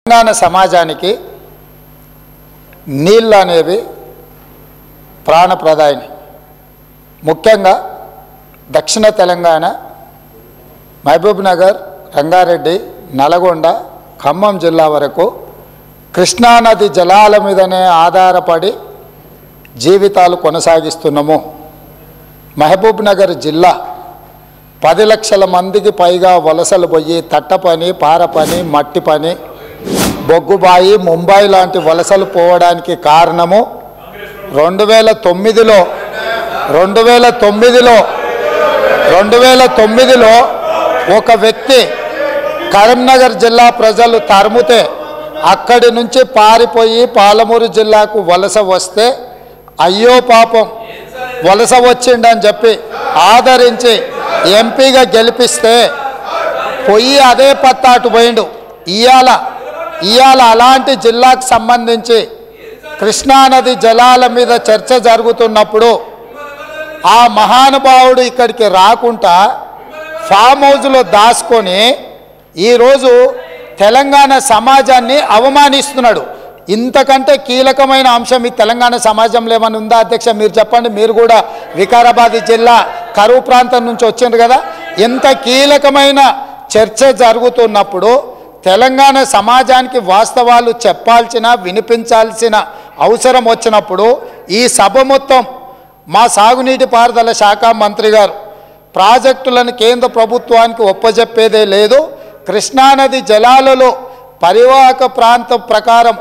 తెలంగాణ సమాజానికి నీళ్ళు అనేవి ప్రాణప్రదాయిని. ముఖ్యంగా దక్షిణ తెలంగాణ మహబూబ్ నగర్, రంగారెడ్డి, నల్గొండ, ఖమ్మం జిల్లా వరకు కృష్ణానది జలాల మీదనే ఆధారపడి జీవితాలు కొనసాగిస్తున్నాము. మహబూబ్ నగర్ జిల్లా 10 లక్షల మందికి పైగా వలసలు పోయి తట్ట పని, పార పని, మట్టి పని, బొగ్గుబాయి, ముంబై లాంటి వలసలు పోవడానికి కారణము 2009లో ఒక వ్యక్తి కరీంనగర్ జిల్లా ప్రజలు తరుముతే అక్కడి నుంచి పారిపోయి పాలమూరు జిల్లాకు వలస వస్తే అయ్యో పాపం వలస వచ్చిండని చెప్పి ఆదరించి ఎంపీగా గెలిపిస్తే పోయి అదే పత్తాటు పోయిండు. ఇవాళ అలాంటి జిల్లాకు సంబంధించి కృష్ణానది జలాల మీద చర్చ జరుగుతున్నప్పుడు ఆ మహానుభావుడు ఇక్కడికి రాకుండా ఫామ్ హౌస్లో దాచుకొని ఈరోజు తెలంగాణ సమాజాన్ని అవమానిస్తున్నాడు. ఇంతకంటే కీలకమైన అంశం ఈ తెలంగాణ సమాజంలో ఏమైనా ఉందా అధ్యక్ష? మీరు చెప్పండి. మీరు కూడా వికారాబాద్ జిల్లా కరువు ప్రాంతం నుంచి వచ్చిండ్రు కదా. ఎంత కీలకమైన చర్చ జరుగుతున్నప్పుడు తెలంగాణ సమాజానికి వాస్తవాలు చెప్పాల్సిన, వినిపించాల్సిన అవసరం వచ్చినప్పుడు ఈ సభ మొత్తం మా సాగునీటి పారుదల శాఖ మంత్రి గారు ప్రాజెక్టులను కేంద్ర ప్రభుత్వానికి ఒప్పజెప్పేదే లేదు, కృష్ణానది జలాలలో పరివాహక ప్రాంతం ప్రకారం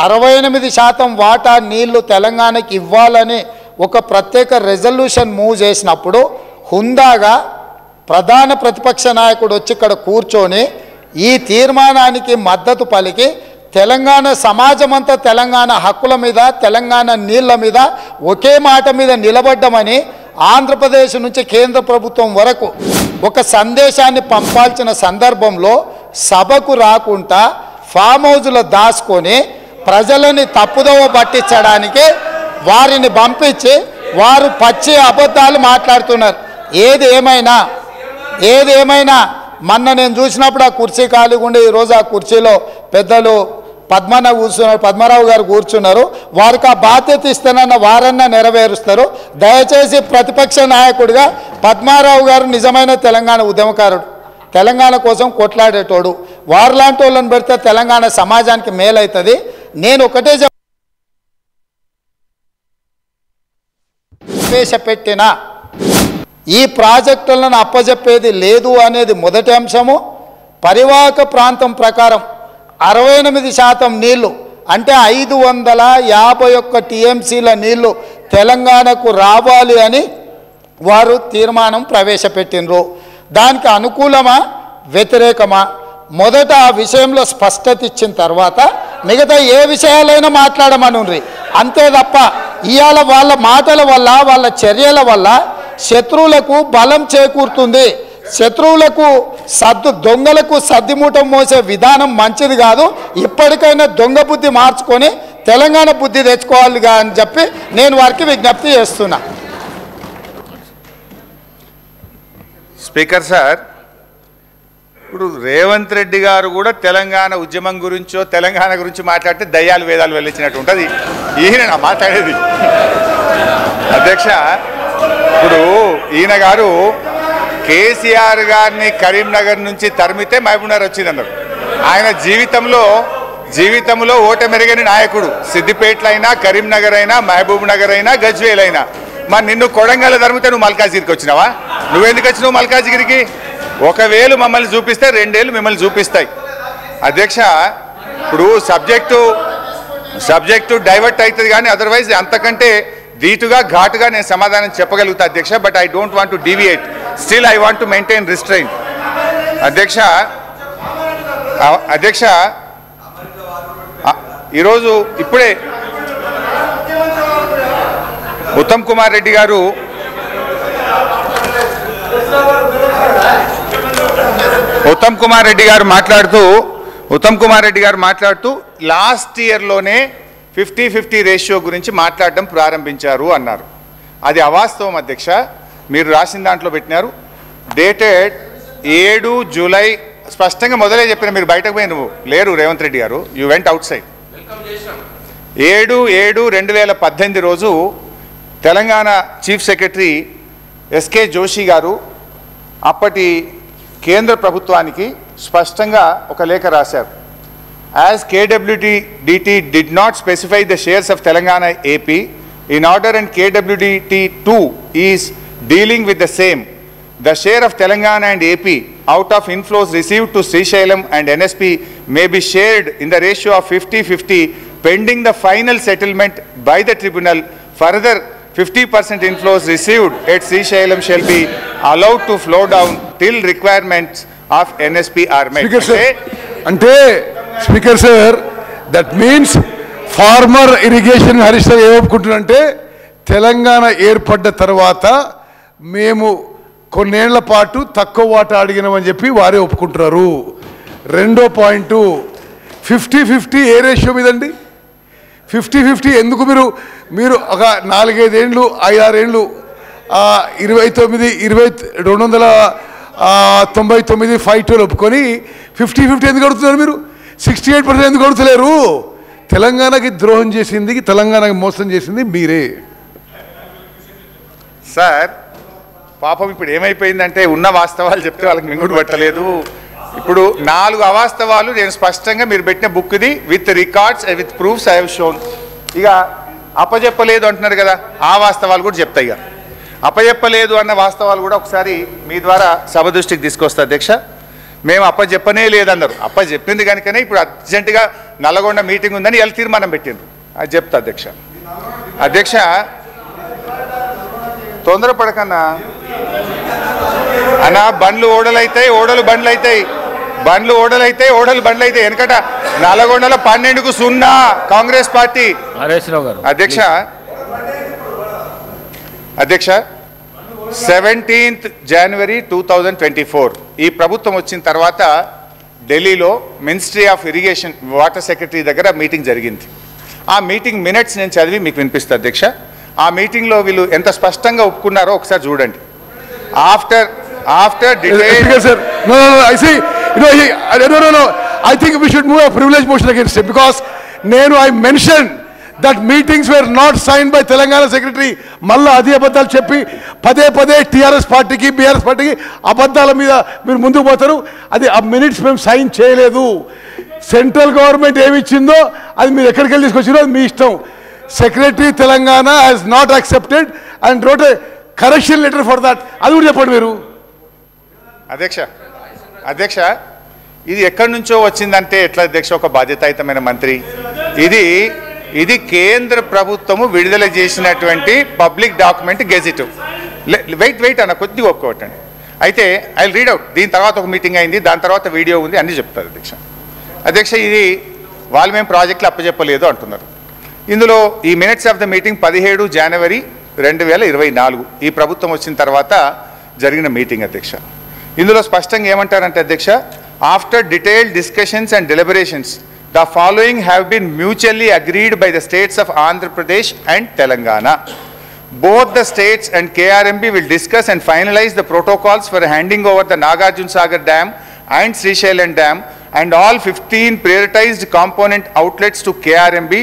68% వాటా నీళ్లు తెలంగాణకి ఇవ్వాలని ఒక ప్రత్యేక రెజల్యూషన్ మూవ్ చేసినప్పుడు హుందాగా ప్రధాన ప్రతిపక్ష నాయకుడు వచ్చి ఇక్కడ కూర్చొని ఈ తీర్మానానికి మద్దతు పలికి తెలంగాణ సమాజమంతా తెలంగాణ హక్కుల మీద, తెలంగాణ నీళ్ల మీద ఒకే మాట మీద నిలబడ్డమని ఆంధ్రప్రదేశ్ నుంచి కేంద్ర ప్రభుత్వం వరకు ఒక సందేశాన్ని పంపాల్సిన సందర్భంలో సభకు రాకుండా ఫామ్ హౌస్లో దాచుకొని ప్రజలని తప్పుదోవ పట్టించడానికి వారిని పంపించి వారు పచ్చి అబద్ధాలు మాట్లాడుతున్నారు. ఏది ఏమైనా మొన్న నేను చూసినప్పుడు ఆ కుర్చీ ఖాళీగా ఉండే ఈరోజు ఆ కుర్చీలో పెద్దలు పద్మరావు గారు కూర్చున్నారు. వారికి ఆ బాధ్యత ఇస్తానన్న వారన్నా నెరవేరుస్తారు. దయచేసి ప్రతిపక్ష నాయకుడిగా పద్మారావు గారు నిజమైన తెలంగాణ ఉద్యమకారుడు, తెలంగాణ కోసం కొట్లాడేటోడు. వారిలాంటి వాళ్ళని పెడితే తెలంగాణ సమాజానికి మేలవుతుంది. నేను ఒకటే ప్రవేశపెట్టిన ఈ ప్రాజెక్టులను అప్పజెప్పేది లేదు అనేది మొదటి అంశము. పరివాహక ప్రాంతం ప్రకారం 68% నీళ్లు అంటే 551 టీఎంసీల నీళ్లు తెలంగాణకు రావాలి అని వారు తీర్మానం ప్రవేశపెట్టినరు. దానికి అనుకూలమా వ్యతిరేకమా మొదట ఆ విషయంలో స్పష్టత ఇచ్చిన తర్వాత మిగతా ఏ విషయాలైనా మాట్లాడమనుండ్రి. అంతే తప్ప ఇవాళ వాళ్ళ మాటల వల్ల, వాళ్ళ చర్యల వల్ల శత్రువులకు బలం చేకూరుతుంది. శత్రువులకు దొంగలకు సద్దిమూటం మోసే విధానం మంచిది కాదు. ఇప్పటికైనా దొంగ బుద్ధి మార్చుకొని తెలంగాణ బుద్ధి తెచ్చుకోవాలిగా అని చెప్పి నేను వారికి విజ్ఞప్తి చేస్తున్నా. స్పీకర్ సార్, ఇప్పుడు రేవంత్ రెడ్డి గారు కూడా తెలంగాణ ఉద్యమం గురించో తెలంగాణ గురించి మాట్లాడితే దయ్యాలు వేదాలు వెళ్ళించినట్టు ఉంటుంది. ఈయన మాట్లాడేది అధ్యక్ష. ఇప్పుడు ఈయన గారు కేసీఆర్ గారిని కరీంనగర్ నుంచి తరిమితే మహబూబ్నగర్ వచ్చిందన్నారు. ఆయన జీవితంలో ఓటమెరగని నాయకుడు. సిద్దిపేటలో అయినా, కరీంనగర్ అయినా, మహబూబ్ నగర్ అయినా, గజ్వేల్ అయినా. మరి నిన్ను కొడంగల్ తరిమితే నువ్వు మల్కాజిగిరికి వచ్చినావా? నువ్వెందుకు వచ్చినావు మల్కాజిగిరికి? ఒకవేళ మమ్మల్ని చూపిస్తే 2 ఏళ్ళు మిమ్మల్ని చూపిస్తాయి. అధ్యక్ష, ఇప్పుడు సబ్జెక్టు డైవర్ట్ అవుతుంది కానీ అదర్వైజ్ అంతకంటే ధీటుగా ఘాటుగా నేను సమాధానం చెప్పగలుగుతా అధ్యక్ష. But I don't want to deviate, still I want to maintain restrain. అధ్యక్ష ఈరోజు ఇప్పుడే ఉత్తమ్ కుమార్ రెడ్డి గారు మాట్లాడుతూ లాస్ట్ ఇయర్లోనే 50-50 రేషియో గురించి మాట్లాడడం ప్రారంభించారు అన్నారు. అది అవాస్తవం అధ్యక్ష. మీరు రాసిన దాంట్లో పెట్టినారు డేటెడ్ 7 జూలై స్పష్టంగా మొదలే చెప్పిన, మీరు బయటకు పోయి నువ్వు లేరు రేవంత్ రెడ్డి గారు, యూ వెంట్ అవుట్ సైడ్. 7/7/2018 రోజు Telangana chief secretary S K Joshi గారు అప్పటి కేంద్ర ప్రభుత్వానికి స్పష్టంగా ఒక లేఖ రాశారు. As KWDT did not specify the shares of Telangana AP in order and KWDT2 is dealing with the same, the share of Telangana and AP out of inflows received to Srisailam and NSP may be shared in the ratio of 50-50 pending the final settlement by the tribunal. Further, 50% inflows received at Srisailam shall be allowed to flow down till requirements of NSP are met. Speaker sir, that means farmer irrigation Harish sir ఏమనుకుంటున్నారంటే తెలంగాణ ఏర్పడ్డ తర్వాత మేము కొన్నేళ్ల పాటు తక్కువ వాటా అడిగినామని చెప్పి వారే ఒప్పుకుంటున్నారు. రెండో పాయింట్ 50-50 ఏ రేషియో మీదండి? 50-50 ఎందుకు మీరు ఒక 4-5 ఏళ్ళు 5-6 ఏళ్ళు 299 5-12 ఒప్పుకొని 50-50 ఎందుకు అడుగుతున్నారు? మీరు 68% ఎందుకు అడుగుతలేరు? తెలంగాణకి ద్రోహం చేసింది, తెలంగాణకి మోసం చేసింది మీరే సార్. పాపం ఇప్పుడు ఏమైపోయిందంటే ఉన్న వాస్తవాలు చెప్తే వాళ్ళకి మింగుడు పట్టలేదు. ఇప్పుడు 4 అవాస్తవాలు నేను స్పష్టంగా మీరు పెట్టిన బుక్ ఇది with records with proofs I have shown. ఇక అప్పచెప్పలేదు అంటున్నారు కదా, ఆ వాస్తవాలు కూడా చెప్తాయి. ఇక అప్పచెప్పలేదు అన్న వాస్తవాలు కూడా ఒకసారి మీ ద్వారా సభ దృష్టికి తీసుకొస్తా అధ్యక్ష. మేము అప్పచెప్పనే లేదన్నారు, అప్పచెప్పింది కనుకనే ఇప్పుడు అర్జెంటుగా నల్లగొండ మీటింగ్ ఉందని ఎలా తీర్మానం పెట్టిండ్రు అది చెప్తా అధ్యక్ష. అధ్యక్ష తొందరపడకన్నా అన్నా, బండ్లు ఓడలైతాయి, ఓడలు బండ్లు అవుతాయి, బండ్లు ఓడలైతాయి, ఓడలు బండ్లు అవుతాయి. వెనకట నల్లగొండలో 12-0 కాంగ్రెస్ పార్టీ. అధ్యక్ష 17th January 2024 ఈ ప్రభుత్వం వచ్చిన తర్వాత ఢిల్లీలో ministry of irrigation water secretary దగ్గర మీటింగ్ జరిగింది. ఆ మీటింగ్ మినిట్స్ నేను చదివి మీకు వినిపిస్తా అధ్యక్ష. ఆ మీటింగ్లో వీళ్ళు ఎంత స్పష్టంగా ఒప్పుకున్నారో ఒకసారి చూడండి. After detailed sir, no, I see, no, I think we should move a privilege motion against him because I mentioned that meetings were not signed by Telangana secretary. మళ్ళా అది అబద్ధాలు చెప్పి పదే టీఆర్ఎస్ పార్టీకి బీఆర్ఎస్ పార్టీకి అబద్ధాల మీద మీరు ముందుకు పోతారు. అది ఆ మినిట్స్ మేము సైన్ చేయలేదు. సెంట్రల్ గవర్నమెంట్ ఏమి ఇచ్చిందో అది మీరు ఎక్కడికి వెళ్ళి తీసుకొచ్చారో అది మీ ఇష్టం. Secretary Telangana has not accepted and wrote a correction letter for that. అది కూడా చెప్పండి మీరు. అధ్యక్ష ఇది ఎక్కడి నుంచో వచ్చిందంటే ఎట్లా అధ్యక్ష? ఒక బాధ్యతాయుతమైన మంత్రి ఇది కేంద్ర ప్రభుత్వము విడుదల చేసినటువంటి పబ్లిక్ డాక్యుమెంట్ గెజిట్. వెయిట్ అన్న కొద్దిగా ఒప్పుకోవటండి. అయితే ఐ రీడ్ అవుట్. దీని తర్వాత ఒక మీటింగ్ అయింది, దాని తర్వాత వీడియో ఉంది, అన్నీ చెప్తారు అధ్యక్ష. ఇది వాళ్ళు మేము ప్రాజెక్టులు అప్పచెప్పలేదు అంటున్నారు. ఇందులో ఈ minutes of the meeting 17 January 2024 ఈ ప్రభుత్వం వచ్చిన తర్వాత జరిగిన మీటింగ్ అధ్యక్ష. ఇందులో స్పష్టంగా ఏమంటారంటే అధ్యక్ష, after detailed discussions and deliberations the following have been mutually agreed by the states of Andhra Pradesh and Telangana. Both the states and KRMB will discuss and finalize the protocols for handing over the Nagarjuna Sagar Dam and Srisailam Dam and all 15 prioritized component outlets to KRMB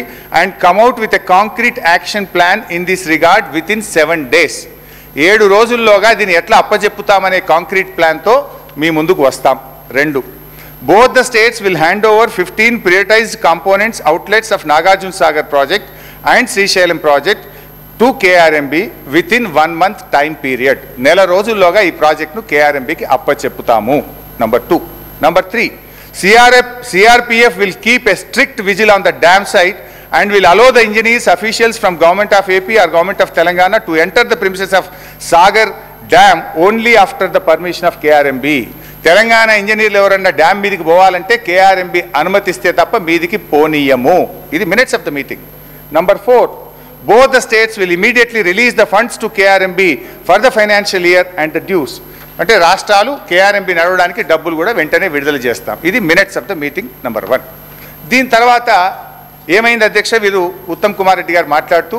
and come out with a concrete action plan in this regard within 7 days. 7 రోజుల్లోగా దీన్ని ఎట్లా అప్పచెప్పుతామనే concrete ప్లాన్తో మీ ముందుకు వస్తాం. 2, both the states will hand over 15 prioritized components outlets of Nagarjuna Sagar project and Srisailam project to KRMB within 1 month time period. నెల రోజుల్లోగా ఈ ప్రాజెక్ట్ను KRMBకి అప్పచెప్పుతాము. Number 2. Number 3, CRPF will keep a strict vigil on the dam site and will allow the engineers, officials from Government of AP or Government of Telangana to enter the premises of Sagar Dam only after the permission of KRMB. Telangana ఇంజనీర్లు ఎవరన్నా dam మీదికి పోవాలంటే KRMB అనుమతిస్తే తప్ప మీదికి పోనీయము. ఇది minutes of the meeting. Number 4, both the states will immediately release the funds to KRMB for the financial year and the dues. అంటే రాష్ట్రాలు KRMB నడవడానికి డబ్బులు కూడా వెంటనే విడుదల చేస్తాం. ఇది minutes of the meeting number 1. దీని తర్వాత ఏమైంది అధ్యక్ష? వీరు ఉత్తమ్ కుమార్ రెడ్డి గారు మాట్లాడుతూ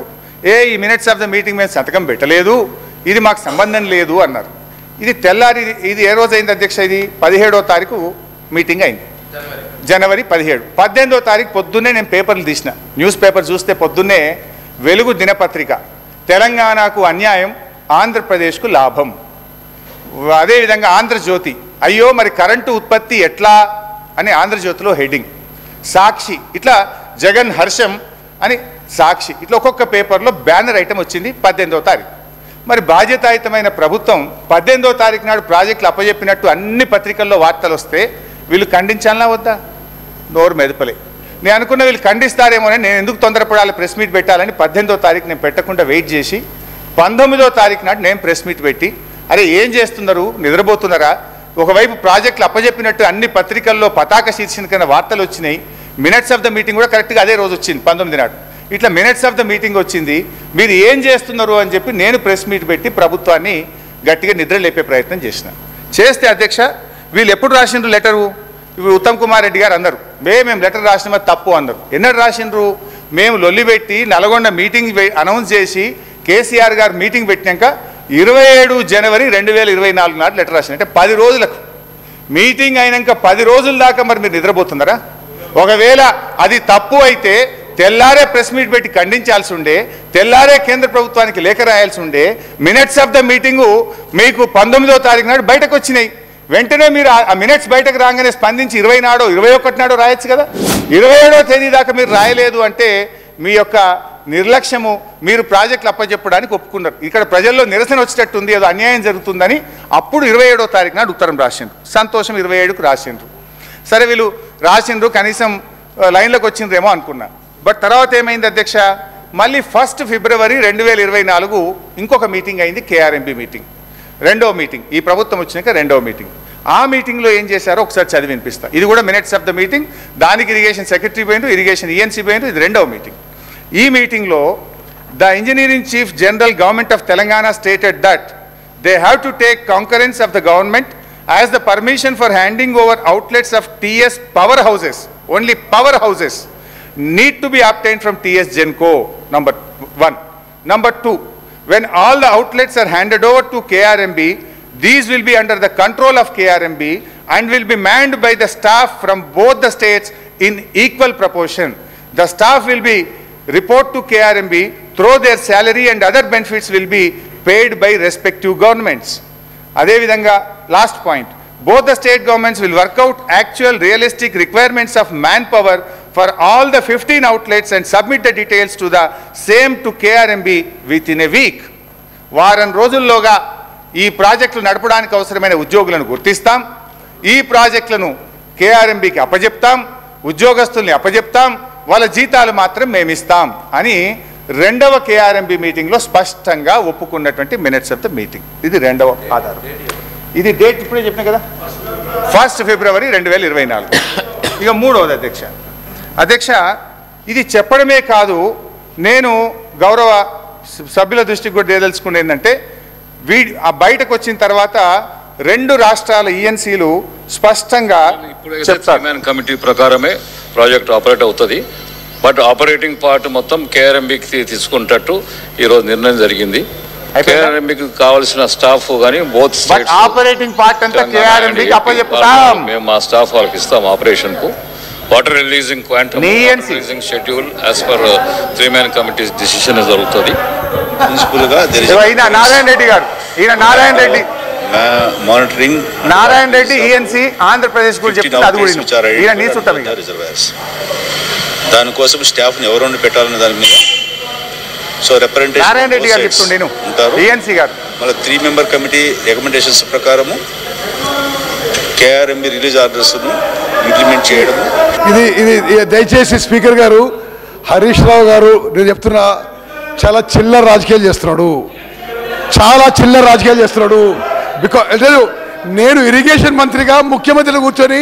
ఈ మినిట్స్ ఆఫ్ ద మీటింగ్ మేము సంతకం పెట్టలేదు, ఇది మాకు సంబంధం లేదు అన్నారు. ఇది తెల్లారి, ఇది ఏ రోజు అయింది అధ్యక్ష? ఇది 17వ తారీఖు మీటింగ్ అయింది. జనవరి 17. 18వ తారీఖు పొద్దున్నే నేను పేపర్లు తీసిన, న్యూస్ పేపర్ చూస్తే పొద్దున్నే వెలుగు దినపత్రిక, తెలంగాణకు అన్యాయం, ఆంధ్రప్రదేశ్కు లాభం. అదేవిధంగా ఆంధ్రజ్యోతి, అయ్యో మరి కరెంటు ఉత్పత్తి ఎట్లా అని ఆంధ్రజ్యోతిలో హెడ్డింగ్. సాక్షి, ఇట్లా జగన్ హర్షం అని సాక్షి, ఇట్లా ఒక్కొక్క పేపర్లో బ్యానర్ ఐటమ్ వచ్చింది 18వ తారీఖు. మరి బాధ్యతాయుతమైన ప్రభుత్వం 18వ తారీఖు నాడు ప్రాజెక్టులు అప్పచెప్పినట్టు అన్ని పత్రికల్లో వార్తలు వస్తే వీళ్ళు ఖండించాలనా వద్దా? నోరు మెదపలే. నేను అనుకున్న వీళ్ళు ఖండిస్తారేమోనని నేను ఎందుకు తొందరపడాలి, ప్రెస్ మీట్ పెట్టాలని 18వ తారీఖు నేను పెట్టకుండా వెయిట్ చేసి 19వ తారీఖు నాడు నేను ప్రెస్ మీట్ పెట్టి, అరే ఏం చేస్తున్నారు, నిద్రపోతున్నారా? ఒకవైపు ప్రాజెక్టులు అప్పచెప్పినట్టు అన్ని పత్రికల్లో పతాక శీర్షికన వార్తలు వచ్చినాయి. మినిట్స్ ఆఫ్ ద మీటింగ్ కూడా కరెక్ట్గా అదే రోజు వచ్చింది 19 నాడు. ఇట్లా మినిట్స్ ఆఫ్ ద మీటింగ్ వచ్చింది. మీరు ఏం చేస్తున్నారు అని చెప్పి నేను ప్రెస్ మీట్ పెట్టి ప్రభుత్వాన్ని గట్టిగా నిద్ర లేపే ప్రయత్నం చేస్తే అధ్యక్ష వీళ్ళు ఎప్పుడు రాసిండ్రు లెటరు? ఇప్పుడు ఉత్తమ్ కుమార్ రెడ్డి గారు అన్నారు మేము లెటర్ రాసినది తప్పు అన్నారు. ఎన్నడు రాసిండ్రు? మేము లొల్లిపెట్టి నల్గొండ మీటింగ్ అనౌన్స్ చేసి కేసీఆర్ గారు మీటింగ్ పెట్టినాక 27 జనవరి 2024 నాడు లెటర్ రాసింది. అంటే 10 రోజులకు మీటింగ్ అయినాక 10 రోజుల దాకా మరి మీరు నిద్రపోతున్నారా? ఒకవేళ అది తప్పు అయితే తెల్లారే ప్రెస్ మీట్ పెట్టి ఖండించాల్సి ఉండే, తెల్లారే కేంద్ర ప్రభుత్వానికి లేఖ రాయాల్సి ఉండే. మినిట్స్ ఆఫ్ ద మీటింగు మీకు 19వ తారీఖు నాడు బయటకు వచ్చినాయి. వెంటనే మీరు ఆ మినిట్స్ బయటకు రాగానే స్పందించి 20 నాడో 21 నాడో రాయొచ్చు కదా. 27వ తేదీ దాకా మీరు రాయలేదు అంటే మీ యొక్క నిర్లక్ష్యము, మీరు ప్రాజెక్టులు అప్పచెప్పడానికి ఒప్పుకున్నారు. ఇక్కడ ప్రజల్లో నిరసన వచ్చేటట్టుంది, ఏదో అన్యాయం జరుగుతుందని అప్పుడు 27వ తారీఖు నాడు ఉత్తరం రాసిండ్రు. సంతోషం, 27కు రాసిండ్రు. సరే వీళ్ళు రాసిండ్రు, కనీసం లైన్లోకి వచ్చిండ్రేమో అనుకున్నా. బట్ తర్వాత ఏమైంది అధ్యక్ష, మళ్ళీ 1 ఫిబ్రవరి 2024 ఇంకొక మీటింగ్ అయింది, కేఆర్ఎంబి మీటింగ్, రెండవ మీటింగ్. ఈ ప్రభుత్వం వచ్చినాక రెండవ మీటింగ్. ఆ మీటింగ్లో ఏం చేశారో ఒకసారి చదివి వినిపిస్తా. ఇది కూడా మినిట్స్ ఆఫ్ ద మీటింగ్. దానికి ఇరిగేషన్ సెక్రటరీ పోయిండ్రు, ఇరిగేషన్ ఈఎన్సీ పోయిండ్రు. ఇది రెండవ మీటింగ్. ఈ మీటింగ్లో the engineering chief general government of Telangana stated that they have to take concurrence of the government as the permission for handing over outlets of TS power houses, only power houses, need to be obtained from TS Genco, number 1. Number 2, when all the outlets are handed over to KRMB, these will be under the control of KRMB and will be manned by the staff from both the states in equal proportion. The staff will be report to KRMB through their salary and other benefits will be paid by respective governments. Adevidanga, last point, both the state governments will work out actual realistic requirements of manpower for all the 15 outlets and submit the details to the same to KRMB within a week. వారం రోజుల్లోగా ఈ ప్రాజెక్టులు నడపడానికి అవసరమైన ఉద్యోగులను గుర్తిస్తాం, ఈ ప్రాజెక్టులను కేఆర్ఎంబికి అప్పజెప్తాం, ఉద్యోగస్తుల్ని అప్పజెప్తాం, వాళ్ళ జీతాలు మాత్రం మేము ఇస్తాం అని రెండవ కేఆర్ఎంబి మీటింగ్లో స్పష్టంగా ఒప్పుకున్నటువంటి మినిట్స్ ఆఫ్ ద మీటింగ్. ఇది రెండవ ఆధారం. ఇది డేట్ ఇప్పుడే చెప్పిన కదా, 1 ఫిబ్రవరి 2024. ఇక మూడవది అధ్యక్ష, ఇది చెప్పడమే కాదు, నేను గౌరవ సభ్యుల దృష్టికి కూడా తేదలుచుకునేది ఏంటంటే, బయటకు వచ్చిన తర్వాత 2 రాష్ట్రాల ఈఎన్సీలు స్పష్టంగా చెప్తారు కమిటీ ప్రకారమే ప్రాజెక్ట్ ఆపరేట్ అవుతుంది. బట్ ఆపరేటింగ్ పార్ట్ మొత్తం కేఆర్ఎంబికి తీసుకుంటట్టు ఈరోజు నిర్ణయం జరిగింది. కేఆర్ఎంబికి కావాల్సిన స్టాఫ్ కానీ బోత్ ఆపరేటింగ్ పార్ట్ అంతా కేఆర్ఎంబికి అప్పచెప్తాం. మేము మా స్టాఫ్ వాళ్ళకి ఇస్తాం ఆపరేషన్ కు. Water releasing quantum releasing schedule as per 3-man committees decision జరుగుతుంది. నారాయణ రెడ్డి గారు, నారాయణ రెడ్డి మానిటరింగ్ నారాయణ రెడ్డి ఈఎన్సీ ఆంధ్రప్రదేశ్ గురించి చెప్తుంది. అది కూడా దానికోసం స్టాఫ్ని ఎవరు పెట్టాలనే దాని మీద సో రిప్రజెంటేషన్ నారాయణ రెడ్డి గారు చెప్తుండే ఉంటారు. ఈఎన్సీ గారు మళ్ళీ 3-member కమిటీ రికమెండేషన్స్ ప్రకారము కేఆర్ఎంబి రిలీజ్ ఆర్డర్స్ను ఇంప్లిమెంట్ చేయడం. ఇది దయచేసి స్పీకర్ గారు, హరీష్ రావు గారు, నేను చెప్తున్నా, చాలా చిల్లర రాజకీయాలు చేస్తున్నాడు, చాలా చిల్లర రాజకీయాలు చేస్తున్నాడు. బికాజ్ నేను ఇరిగేషన్ మంత్రిగా ముఖ్యమంత్రిలో కూర్చొని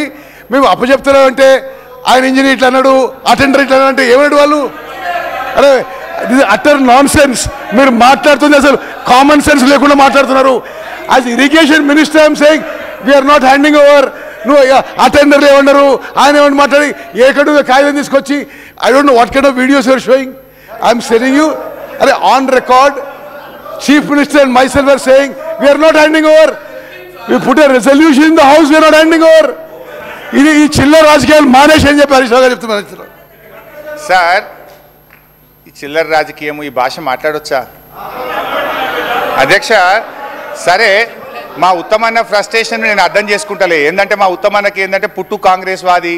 మేము అప్పచెప్తున్నామంటే ఆయన ఇంజనీర్ ఇట్లా అన్నాడు, అటెండర్ ఇట్లా అన్నాడు అంటే ఏమన్నాడు వాళ్ళు? అరే ఇది అటర్ నాన్ సెన్స్. మీరు మాట్లాడుతుంది అసలు కామన్ సెన్స్ లేకుండా మాట్లాడుతున్నారు. As irrigation minister I'm saying we're not handing over. నువ్వు అటెండర్లు ఏమన్నారు, ఆయన ఏమన్నా మాట్లాడి ఏకడు కాగితం తీసుకొచ్చి I don't know what kind of videos you're showing. I'm saying you, అరే on record Chief Minister and myself are saying we are not handing over. We put a resolution in the house, we are not handing over. ఇది ఈ చిల్లర రాజకీయాలు మానేసి అని చెప్పి హరీష్ రావు గారు చెప్తున్నారు. సార్ ఈ చిల్లర రాజకీయము ఈ భాష మాట్లాడొచ్చా అధ్యక్ష? సరే మా ఉత్తమన్న ఫ్రస్ట్రేషన్ నేను అర్థం చేసుకుంటలే. ఏంటంటే మా ఉత్తమన్నకి ఏంటంటే పుట్టు కాంగ్రెస్ వాది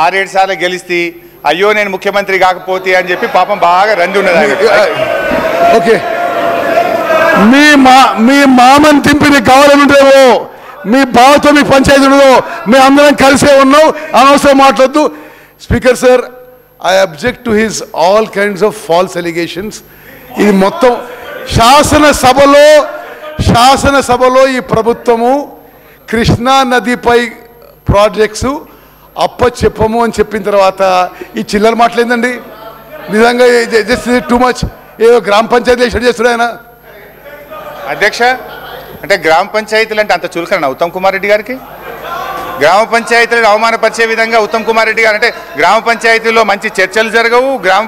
6-7 సార్లు గెలిస్తే అయ్యో నేను ముఖ్యమంత్రి కాకపోతే అని చెప్పి పాపం బాగా రంది ఉన్నది. ఓకే, మీ మామని తింపిన గవర్నమెంట్ ఏవో, మీ బావతో మీ పంచాయతీ ఉండదో, మేము అందరం కలిసే ఉన్నాం, అనవసరం మాట్లాడద్దు. Speaker sir, I object to his all kinds of false allegations. ఇది మొత్తం శాసనసభలో ఈ ప్రభుత్వము కృష్ణా నదిపై ప్రాజెక్ట్స్ చెప్పము అని చెప్పిన తర్వాత ఈ చిల్లర మాట్లాడిందండి. నిజంగా జస్ట్ టూ మచ్. ఏదో గ్రామ పంచాయతీ ఎలక్షన్ చేస్తున్నాడు ఆయన. అధ్యక్ష, అంటే గ్రామ పంచాయతీలు అంటే అంత చులకన ఉత్తమ్ కుమార్ రెడ్డి గారికి? గ్రామ పంచాయతీలను అవమానపరిచే విధంగా ఉత్తమ్ కుమార్ రెడ్డి గారు అంటే గ్రామ పంచాయతీలో మంచి చర్చలు జరగవు, గ్రామ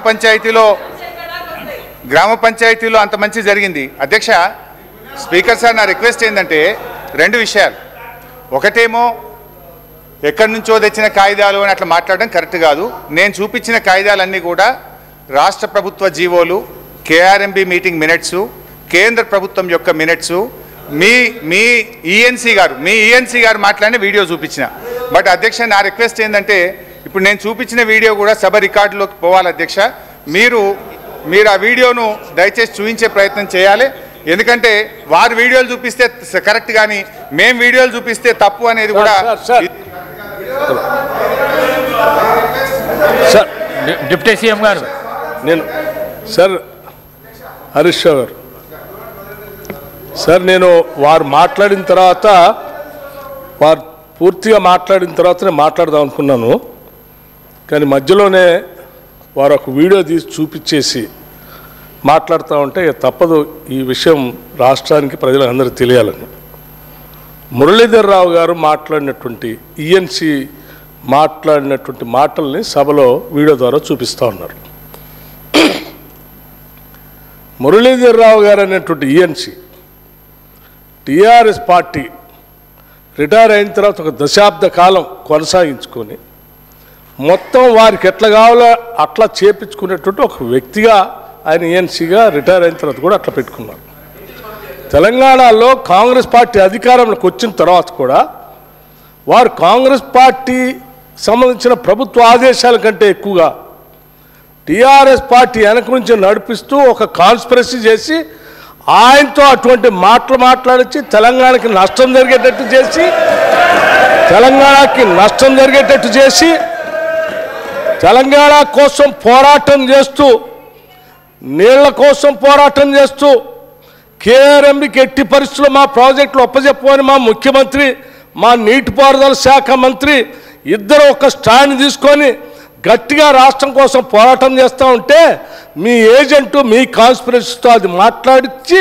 పంచాయతీలో అంత మంచి జరిగింది. అధ్యక్ష, స్పీకర్ సార్, నా రిక్వెస్ట్ ఏంటంటే 2 విషయాలు. ఒకటేమో ఎక్కడి నుంచో తెచ్చిన కాయిదాలు అని అట్లా మాట్లాడడం కరెక్ట్ కాదు. నేను చూపించిన కాయిదాలన్నీ కూడా రాష్ట్ర ప్రభుత్వ జీవోలు, కేఆర్ఎంబి మీటింగ్ మినిట్స్, కేంద్ర ప్రభుత్వం యొక్క మినిట్స్, మీ ఈఎన్సీ గారు మాట్లాడిన వీడియో చూపించిన. బట్ అధ్యక్ష, నా రిక్వెస్ట్ ఏంటంటే ఇప్పుడు నేను చూపించిన వీడియో కూడా సభ రికార్డులోకి పోవాలి. అధ్యక్ష, మీరు ఆ వీడియోను దయచేసి చూపించే ప్రయత్నం చేయాలి. ఎందుకంటే వారు వీడియోలు చూపిస్తే కరెక్ట్, కానీ మేము వీడియోలు చూపిస్తే తప్పు అనేది కూడా. సార్, డిప్యూటీ సీఎం గారు, నేను సార్ హరీష్ రావు గారు సార్, నేను వారు మాట్లాడిన తర్వాత వారు పూర్తిగా మాట్లాడిన తర్వాత నేను మాట్లాడదాం అనుకున్నాను. కానీ మధ్యలోనే వారు ఒక వీడియో తీసి చూపించేసి మాట్లాడుతూ ఉంటే తప్పదు ఈ విషయం రాష్ట్రానికి ప్రజలందరికీ తెలియాలని. మురళీధర్ రావు గారు మాట్లాడినటువంటి ఈఎన్సీ మాట్లాడినటువంటి మాటల్ని సభలో వీడియో ద్వారా చూపిస్తూ ఉన్నారు. మురళీధర్ రావు గారు అనేటువంటి ఈఎన్సీ టీఆర్ఎస్ పార్టీ రిటైర్ అయిన తర్వాత ఒక దశాబ్ద కాలం కొనసాగించుకొని మొత్తం వారికి ఎట్లా కావాలో అట్లా చేపించుకునేటువంటి ఒక వ్యక్తిగా ఆయన ఈఎన్సీగా రిటైర్ అయిన తర్వాత కూడా అట్లా పెట్టుకున్నారు. తెలంగాణలో కాంగ్రెస్ పార్టీ అధికారంలోకి వచ్చిన తర్వాత కూడా వారు కాంగ్రెస్ పార్టీ సంబంధించిన ప్రభుత్వ ఆదేశాల కంటే ఎక్కువగా టీఆర్ఎస్ పార్టీ వెనక నుంచి నడిపిస్తూ ఒక కాన్స్పిరసీ చేసి ఆయనతో అటువంటి మాట్లాడించి తెలంగాణకి నష్టం జరిగేటట్టు చేసి తెలంగాణ కోసం పోరాటం చేస్తూ, నీళ్ల కోసం పోరాటం చేస్తూ, కేఆర్ఎంబికి ఎట్టి పరిస్థితుల్లో మా ప్రాజెక్టులు ఒప్పజెప్పమని మా ముఖ్యమంత్రి, మా నీటిపారుదల శాఖ మంత్రి ఇద్దరు ఒక స్టాండ్ తీసుకొని గట్టిగా రాష్ట్రం కోసం పోరాటం చేస్తూ ఉంటే మీ ఏజెంటు మీ కాన్స్పిరసీతో అది మాట్లాడించి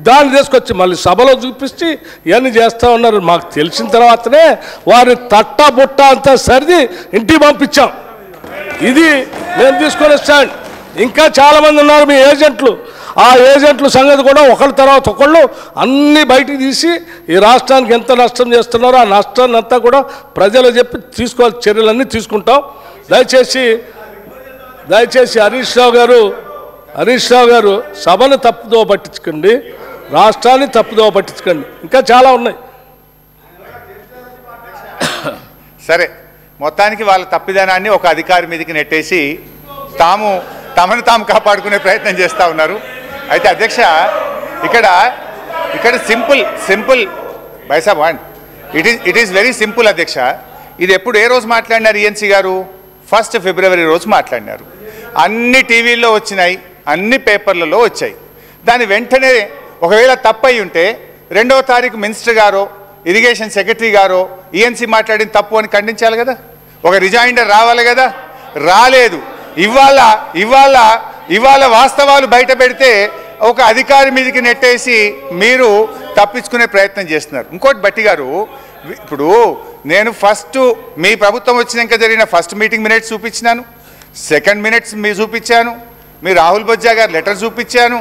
దాన్ని తీసుకొచ్చి మళ్ళీ సభలో చూపించి ఇవన్నీ చేస్తూ ఉన్నారు. మాకు తెలిసిన తర్వాతనే వారిని తట్టబుట్ట అంతా సరిది ఇంటికి పంపించాం. ఇది మేము తీసుకునే స్టాండ్. ఇంకా చాలామంది ఉన్నారు మీ ఏజెంట్లు. ఆ ఏజెంట్ల సంగతి కూడా ఒకళ్ళ తర్వాత ఒకళ్ళు అన్నీ బయటికి తీసి ఈ రాష్ట్రానికి ఎంత నష్టం చేస్తున్నారో ఆ నష్టాన్ని అంతా కూడా ప్రజలు చెప్పి తీసుకోవాల్సిన చర్యలన్నీ తీసుకుంటాం. దయచేసి హరీష్ రావు గారు సభను తప్పుదో పట్టించకండి, రాష్ట్రాన్ని తప్పుదో పట్టించకండి. ఇంకా చాలా ఉన్నాయి. సరే, మొత్తానికి వాళ్ళ తప్పిదనాన్ని ఒక అధికారి మీదకి నెట్టేసి తమను తాము కాపాడుకునే ప్రయత్నం చేస్తూ ఉన్నారు. అయితే అధ్యక్ష, ఇక్కడ సింపుల్ బైసాబ్ and it is very simple అధ్యక్ష. ఇది ఏ రోజు మాట్లాడినారు ఈఎన్సీ గారు? 1 ఫిబ్రవరి రోజు మాట్లాడినారు. అన్ని టీవీల్లో వచ్చినాయి, అన్ని పేపర్లలో వచ్చాయి. దాని వెంటనే ఒకవేళ తప్పయి ఉంటే 2వ తారీఖు మినిస్టర్ గారో ఇరిగేషన్ సెక్రటరీ గారో ఈఎన్సీ మాట్లాడిన తప్పు అని ఖండించాలి కదా, ఒక రిజైండర్ రావాలి కదా. రాలేదు. ఇవాళ వాస్తవాలు బయట పెడితే ఒక అధికారి మీదకి నెట్టేసి మీరు తప్పించుకునే ప్రయత్నం చేస్తున్నారు. ఇంకోటి భట్టి గారు, ఇప్పుడు నేను మీ ప్రభుత్వం వచ్చినాక జరిగిన ఫస్ట్ మీటింగ్ మినిట్స్ చూపించినాను, సెకండ్ మినిట్స్ మీరు చూపించాను, మీ రాహుల్ బొజ్జా గారు లెటర్ చూపించాను,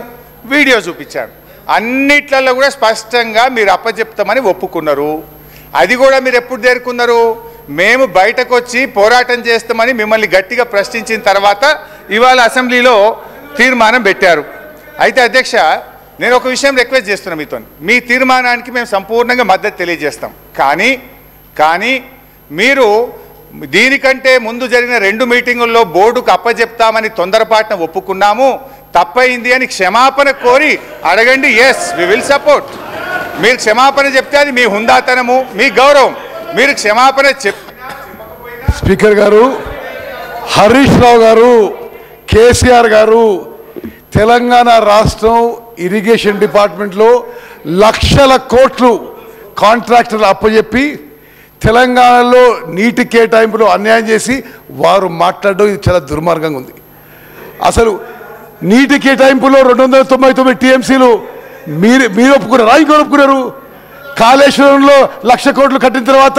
వీడియో చూపించాను. అన్నిట్లలో కూడా స్పష్టంగా మీరు అప్పచెప్తామని ఒప్పుకున్నారు. అది కూడా మీరు ఎప్పుడు చేరుకున్నారు? మేము బయటకు వచ్చి పోరాటం చేస్తామని మిమ్మల్ని గట్టిగా ప్రశ్నించిన తర్వాత ఇవాళ అసెంబ్లీలో తీర్మానం పెట్టారు. అయితే అధ్యక్ష, నేను ఒక విషయం రిక్వెస్ట్ చేస్తున్నాను మీతో. మీ తీర్మానానికి మేము సంపూర్ణంగా మద్దతు తెలియజేస్తాం. కానీ మీరు దీనికంటే ముందు జరిగిన 2 మీటింగుల్లో బోర్డుకు అప్పచెప్తామని తొందరపాటున ఒప్పుకున్నాము, తప్పైంది అని క్షమాపణ కోరి అడగండి. Yes, we will support. మీరు క్షమాపణ చెప్తే అది మీ హుందాతనము, మీ గౌరవం. మీరు క్షమాపణ స్పీకర్ గారు, హరీష్ రావు గారు, కేసీఆర్ గారు తెలంగాణ రాష్ట్రం ఇరిగేషన్ డిపార్ట్మెంట్లో లక్షల కోట్లు కాంట్రాక్టర్లు అప్పచెప్పి తెలంగాణలో నీటి కేటాయింపులో అన్యాయం చేసి వారు మాట్లాడడం ఇది చాలా దుర్మార్గంగా ఉంది. అసలు నీటి కేటాయింపులో 299 టీఎంసీలు మీరు ఒప్పుకున్నారా? ఇంకోరు ఒప్పుకున్నారు? కాళేశ్వరంలో 1,00,000 కోట్లు కట్టిన తర్వాత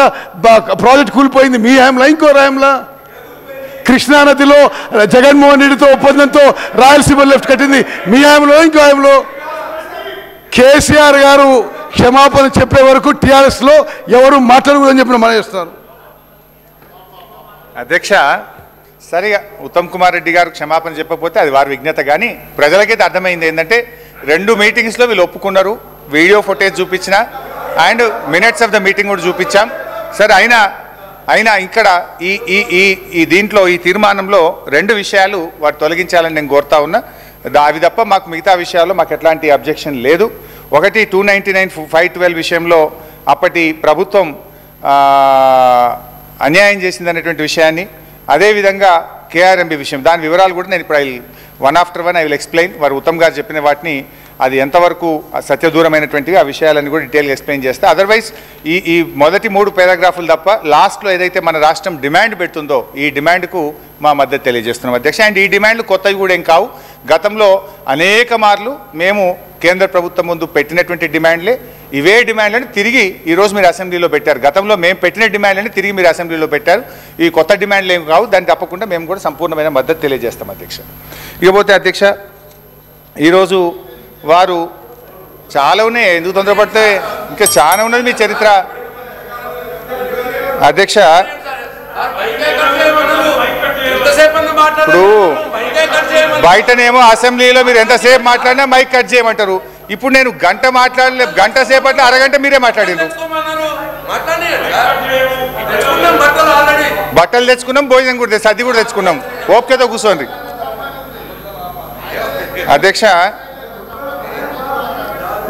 ప్రాజెక్ట్ కూలిపోయింది మీ హయాంలో, ఇంకో హయాంలో. కృష్ణానదిలో జగన్మోహన్ రెడ్డితో ఒప్పందంతో రాయలసీమ లెఫ్ట్ కట్టింది మీ హయాంలో, ఇంకో హయాంలో. కేసీఆర్ గారు క్షమాపణ చెప్పే వరకు టీఆర్ఎస్లో ఎవరు మాట్లాడకూడదని చెప్పిన మనం చేస్తున్నారు. అధ్యక్ష, సరిగా ఉత్తమ్ కుమార్ రెడ్డి గారు క్షమాపణ చెప్పకపోతే అది వారి విజ్ఞత. కానీ ప్రజలకైతే అర్థమైంది ఏంటంటే 2 మీటింగ్స్లో వీళ్ళు ఒప్పుకున్నారు. వీడియో ఫుటేజ్ చూపించిన and minutes of the meeting కూడా చూపించాం. సరే, అయినా ఇక్కడ ఈ దీంట్లో ఈ తీర్మానంలో 2 విషయాలు వారు తొలగించాలని నేను కోరుతా ఉన్నా. అవి తప్ప మాకు మిగతా విషయాల్లో మాకు ఎట్లాంటి అబ్జెక్షన్ లేదు. ఒకటి 299/512 విషయంలో అప్పటి ప్రభుత్వం అన్యాయం చేసిందనేటువంటి విషయాన్ని, అదేవిధంగా కేఆర్ఎంబి విషయం, దాని వివరాలు కూడా నేను ఇప్పుడు one after one I will explain. వారు ఉత్తమ్ గారు చెప్పిన వాటిని అది ఎంతవరకు సత్యదూరమైనటువంటివి ఆ విషయాలన్నీ కూడా డీటెయిల్గా ఎక్స్ప్లెయిన్ చేస్తే, అదర్వైజ్ ఈ మొదటి 3 పారాగ్రాఫులు తప్ప లాస్ట్లో ఏదైతే మన రాష్ట్రం డిమాండ్ పెడుతుందో ఈ డిమాండ్కు మా మద్దతు తెలియజేస్తున్నాం అధ్యక్ష. అండ్ ఈ డిమాండ్లు కొత్తవి కూడా ఏం కావు. గతంలో అనేక మార్లు మేము కేంద్ర ప్రభుత్వం ముందు పెట్టినటువంటి డిమాండ్లే. ఇవే డిమాండ్లను తిరిగి ఈరోజు మీరు అసెంబ్లీలో పెట్టారు. గతంలో మేము పెట్టిన డిమాండ్లని తిరిగి మీరు అసెంబ్లీలో పెట్టారు. ఈ కొత్త డిమాండ్లు ఏం కావు. దాన్ని తప్పకుండా మేము కూడా సంపూర్ణమైన మద్దతు తెలియజేస్తాం అధ్యక్ష. ఇకపోతే అధ్యక్ష, ఈరోజు వారు చాలా ఉన్నాయి, ఎందుకు తొందరపడితే ఇంకా చాలా ఉన్నది మీ చరిత్ర అధ్యక్ష. ఇప్పుడు బయటనేమో అసెంబ్లీలో మీరు ఎంతసేపు మాట్లాడినా మైక్ కట్ చేయమంటారు. ఇప్పుడు నేను గంట మాట్లాడలే, గంట సేపట్లో అరగంట మీరే మాట్లాడారు. బట్టలు తెచ్చుకున్నాం, భోజనం కూడా సర్ది కూడా తెచ్చుకున్నాం. ఓపికతో కూర్చోండి అధ్యక్ష.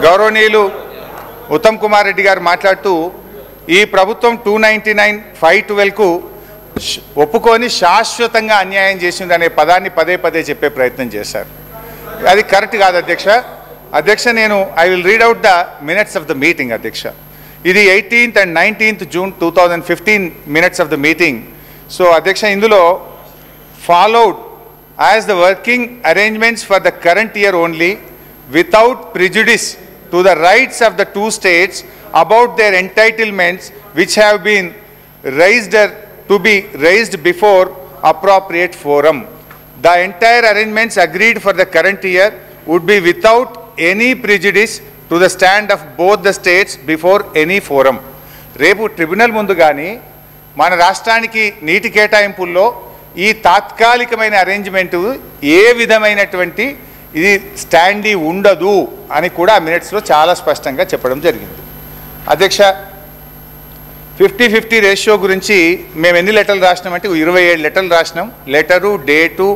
గౌరవనీయులు ఉత్తమ్ కుమార్ రెడ్డి గారు మాట్లాడుతూ ఈ ప్రభుత్వం 299/512కు ఒప్పుకొని శాశ్వతంగా అన్యాయం చేసింది అనే పదాన్ని పదే పదే చెప్పే ప్రయత్నం చేశారు. అది కరెక్ట్ కాదు అధ్యక్ష. నేను I will read out the minutes of the meeting అధ్యక్ష. ఇది 18th and 19th June 2015 minutes of the meeting. So అధ్యక్ష, ఇందులో followed as the working arrangements for the current year only without prejudice to the rights of the 2 states about their entitlements which have been raised before appropriate forum. The entire arrangements agreed for the current year would be without any prejudice to the stand of both the states before any forum. రేపు tribunal ముందు కానీ మన రాష్ట్రానికి నీటి కేటాయింపుల్లో ఈ తాత్కాలికమైన arrangement ఏ విధమైనటువంటి ఇది స్టాండీ ఉండదు అని కూడా ఆ మినిట్స్లో చాలా స్పష్టంగా చెప్పడం జరిగింది అధ్యక్ష. 50-50 రేషియో గురించి మేము ఎన్ని లెటర్లు రాసినామంటే 27 లెటర్లు రాసినాం. లెటరు, డేటు,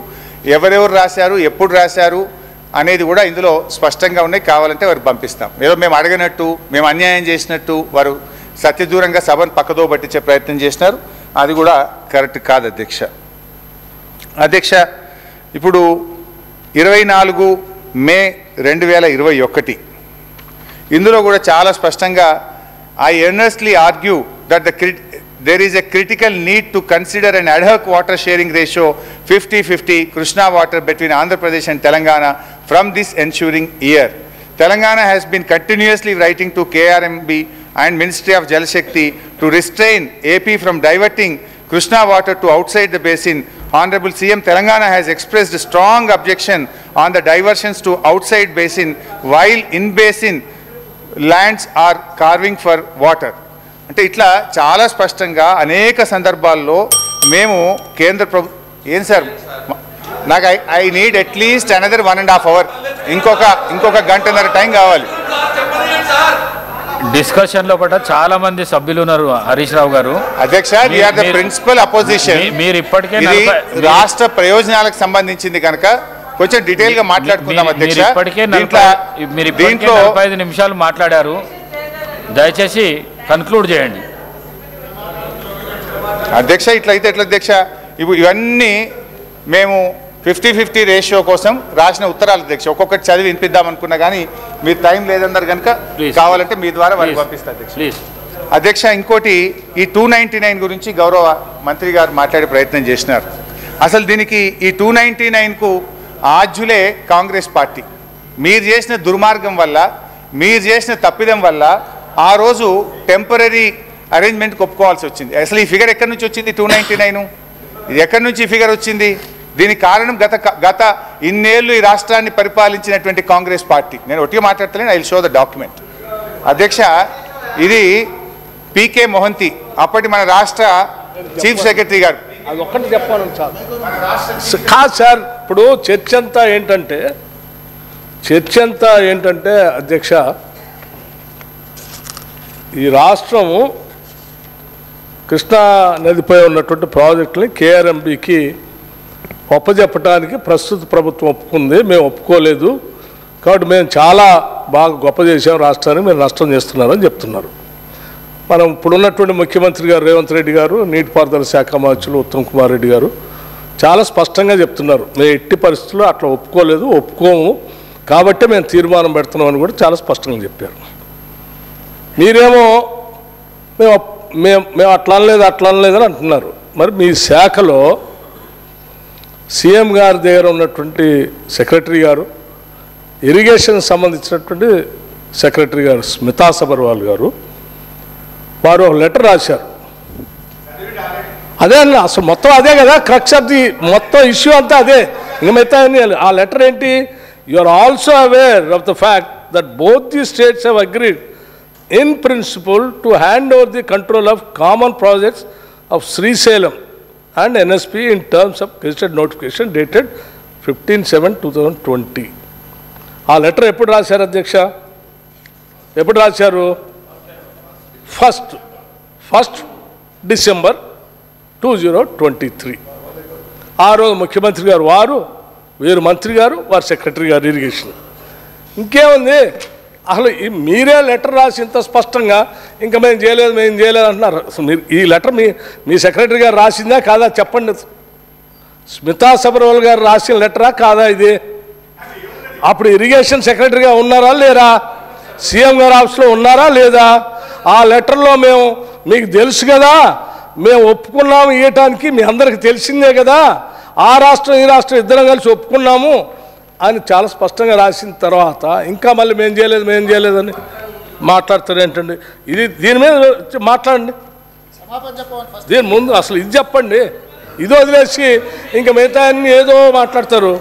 ఎవరెవరు రాశారు, ఎప్పుడు రాశారు అనేది కూడా ఇందులో స్పష్టంగా ఉన్నాయి. కావాలంటే వారు పంపిస్తాం. ఏదో మేము అడగనట్టు, మేము అన్యాయం చేసినట్టు వారు సత్యదూరంగా సభను పక్కదో పట్టించే ప్రయత్నం చేసినారు. అది కూడా కరెక్ట్ కాదు అధ్యక్ష. ఇప్పుడు 24 మే 2021 ఇందులో కూడా చాలా స్పష్టంగా I earnestly argue that there is a critical need to consider an ad hoc water sharing ratio 50-50 Krishna water between Andhra Pradesh and Telangana from this ensuing year. Telangana has been continuously writing to KRMB and Ministry of Jal Shakti to restrain AP from diverting Krishna water to outside the basin. Honorable CM, Telangana has expressed a strong objection on the diversions to outside basin while in basin lands are carving for water. అంటే ఇట్లా చాలా స్పష్టంగా అనేక సందర్భాల్లో మేము కేంద్ర ఏం sir నాకు I need at least another 1.5 hours, ఇంకొక గంటన్నర టైం కావాలి. డిస్కషన్ లో పట్ల చాలా మంది సభ్యులు ఉన్నారు. హరీష్ రావు గారు అధ్యక్ష, వీఆర్ ద ప్రిన్సిపల్ అపోజిషన్. మీరు ఇప్పటికే రాష్ట్ర ప్రయోజనాలకు సంబంధించింది కనుక కొంచెం డీటెయిల్ గా మాట్లాడుకుందాం అధ్యక్ష. మీరు 45 నిమిషాలు మాట్లాడారు, దయచేసి కన్క్లూడ్ చేయండి అధ్యక్ష. ఇట్లయితే ఎట్లా అధ్యక్ష, ఇవన్నీ మేము 50-50 రేషియో కోసం రాసిన ఉత్తరాలు అధ్యక్ష. ఒక్కొక్కటి చదివి వినిపిద్దాం అనుకున్నా కానీ మీరు టైం లేదన్నారు కనుక కావాలంటే మీ ద్వారా వారికి పంపిస్తా అధ్యక్ష. అధ్యక్ష, ఇంకోటి ఈ 299 గురించి గౌరవ మంత్రి గారు మాట్లాడే ప్రయత్నం చేసినారు. అసలు దీనికి ఈ 299కు ఆద్యులే కాంగ్రెస్ పార్టీ. మీరు చేసిన దుర్మార్గం వల్ల, మీరు చేసిన తప్పిదం వల్ల ఆ రోజు టెంపరీ అరేంజ్మెంట్కి ఒప్పుకోవాల్సి వచ్చింది. అసలు ఈ ఫిగర్ ఎక్కడి నుంచి వచ్చింది? 299 ఇది ఎక్కడి నుంచి ఈ ఫిగర్ వచ్చింది? దీనికి కారణం గత ఇన్నేళ్ళు ఈ రాష్ట్రాన్ని పరిపాలించినటువంటి కాంగ్రెస్ పార్టీ. నేను ఒట్టిగా మాట్లాడతలేను, I will show the document అధ్యక్ష. ఇది పీకే మొహంతి, అప్పటి మన రాష్ట్ర చీఫ్ సెక్రటరీ గారు. అది ఒక్కటి చెప్పాను సార్. కాదు సార్, ఇప్పుడు చర్చ అంతా ఏంటంటే అధ్యక్ష, ఈ రాష్ట్రము కృష్ణా నదిపై ఉన్నటువంటి ప్రాజెక్టుని కేఆర్ఎంబికి ఒప్పజెప్పడానికి ప్రస్తుత ప్రభుత్వం ఒప్పుకుంది, మేము ఒప్పుకోలేదు. కాబట్టి మేము చాలా బాగా గొప్ప చేసాం రాష్ట్రాన్ని, మీరు నష్టం చేస్తున్నారని చెప్తున్నారు. మనం ఇప్పుడున్నటువంటి ముఖ్యమంత్రి గారు రేవంత్ రెడ్డి గారు, నీటిపారుదల శాఖ మంత్రులు ఉత్తమ్ కుమార్ రెడ్డి గారు చాలా స్పష్టంగా చెప్తున్నారు, మేము ఎట్టి పరిస్థితుల్లో అట్లా ఒప్పుకోము కాబట్టి మేము తీర్మానం పెడుతున్నామని కూడా చాలా స్పష్టంగా చెప్పారు. మీరేమో మేము అట్లా అనలేదని అంటున్నారు. మరి మీ శాఖలో సీఎం గారి దగ్గర ఉన్నటువంటి సెక్రటరీ గారు, ఇరిగేషన్ సంబంధించినటువంటి సెక్రటరీ గారు స్మితా సబర్వాల్ గారు, వారు ఒక లెటర్ రాశారు. అదే అన్న, అసలు మొత్తం అదే కదా క్రక్స్ ఆఫ్ ది మొత్తం ఇష్యూ అంతా అదే. ఇంకా మిగతా ఆ లెటర్ ఏంటి? You are also aware of the fact that both the states have agreed in principle to hand over the control of common projects of Srisalem and NSP in terms of gazetted notification dated 15/7/2020. ఆ letter ఎప్పుడు రాశారు అధ్యక్ష? ఎప్పుడు రాశారు? 1st December 2023. ఆ రోజు ముఖ్యమంత్రి గారు వీరు మంత్రి గారు, వారు సెక్రటరీ గారు ఇరిగేషన్. ఇంకేముంది అసలు? మీరే లెటర్ రాసి ఇంత స్పష్టంగా ఇంకా మేము చేయలేదు అంటున్నారు. మీరు ఈ లెటర్ మీ సెక్రటరీ గారు రాసిందా కాదా చెప్పండి. స్మితా సబర్వాల్ గారు రాసిన లెటరా కాదా ఇది? అప్పుడు ఇరిగేషన్ సెక్రటరీగా ఉన్నారా లేరా? సీఎం గారు ఆఫీస్లో ఉన్నారా లేదా? ఆ లెటర్లో మీకు తెలుసు కదా, మేము ఒప్పుకున్నాము ఇవ్వటానికి, మీ అందరికి తెలిసిందే కదా, ఆ రాష్ట్రం ఈ రాష్ట్రం ఇద్దరం కలిసి ఒప్పుకున్నాము అని చాలా స్పష్టంగా రాసిన తర్వాత ఇంకా మళ్ళీ మేము చేయలేదని మాట్లాడతారు ఏంటండి? దీని మీద మాట్లాడండి, దీని ముందు అసలు ఇది చెప్పండి. ఇది వదిలేసి ఇంకా మిగతా అన్ని ఏదో మాట్లాడతారు.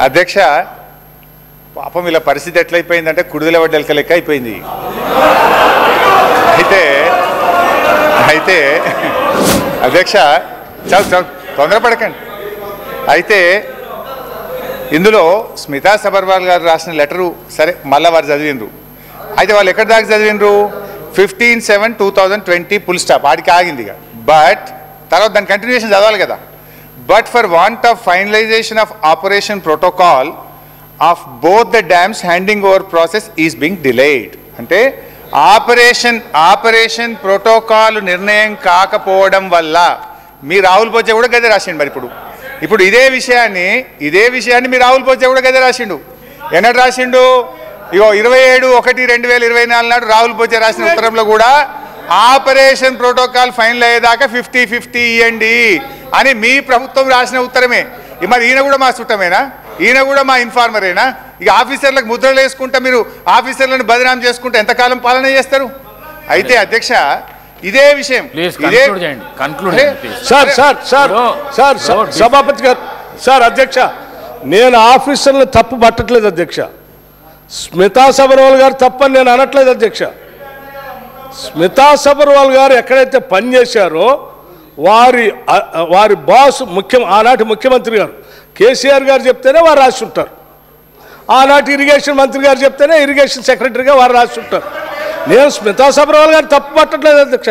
అధ్యక్ష పాపం ఇలా పరిస్థితి ఎట్లయిపోయిందంటే కుడిదల వడ్డెలక లెక్క అయిపోయింది. అయితే అధ్యక్ష చాలా తొందరపడకండి. అయితే ఇందులో స్మితా సబర్వాల్ గారు రాసిన లెటరు సరే మళ్ళీ వారు చదివినరు. అయితే వాళ్ళు ఎక్కడి దాకా చదివినరు? 15/7/2020 ఫుల్ స్టాప్, ఆడికి ఆగింది. బట్ తర్వాత దాని కంటిన్యూషన్ చదవాలి కదా. But for want of finalisation of operation protocol of both the dams handing over process is Bing delayed. అంటే ఆపరేషన్ ప్రోటోకాల్ నిర్ణయం కాకపోవడం వల్ల మీ రాహుల్ బొజ్జా కూడా గదే రాసిండు. మరి ఇప్పుడు ఇదే విషయాన్ని మీ రాహుల్ బొజ్జా కూడా గదే రాసిండు. ఎన్నడు రాసిండు? 27/1/2024 నాడు రాహుల్ బొజ్జా రాసిన ఉత్తరంలో కూడా ఆపరేషన్ ప్రోటోకాల్ ఫైనల్ అయ్యేదాకా 50-50 ఇవ్వండి అని మీ ప్రభుత్వం రాసిన ఉత్తరమే. మరి ఈయన కూడా మా చుట్టమేనా? ఈయన కూడా మా ఇన్ఫార్మరేనా? ఇక ఆఫీసర్లకు ముద్రలు వేసుకుంటా మీరు ఆఫీసర్లను బదనాం చేసుకుంటే ఎంతకాలం పాలన చేస్తారు? అయితే అధ్యక్ష ఇదే విషయం సభాపతి గారు, సార్ అధ్యక్ష, నేను ఆఫీసర్లను తప్పు పట్టట్లేదు అధ్యక్ష. స్మితా సబర్వాల్ గారు తప్పని నేను అనట్లేదు అధ్యక్ష. స్మితా సబర్వాల్ గారు ఎక్కడైతే పనిచేశారో వారి బాస్ ఆనాటి ముఖ్యమంత్రి గారు కేసీఆర్ గారు చెప్తేనే వారు రాసి ఉంటారు. ఆనాటి ఇరిగేషన్ మంత్రి గారు చెప్తేనే ఇరిగేషన్ సెక్రటరీగా వారు రాసి ఉంటారు. నేను స్మితా సబర్వాల్ గారు తప్పు పట్టట్లేదు అధ్యక్ష.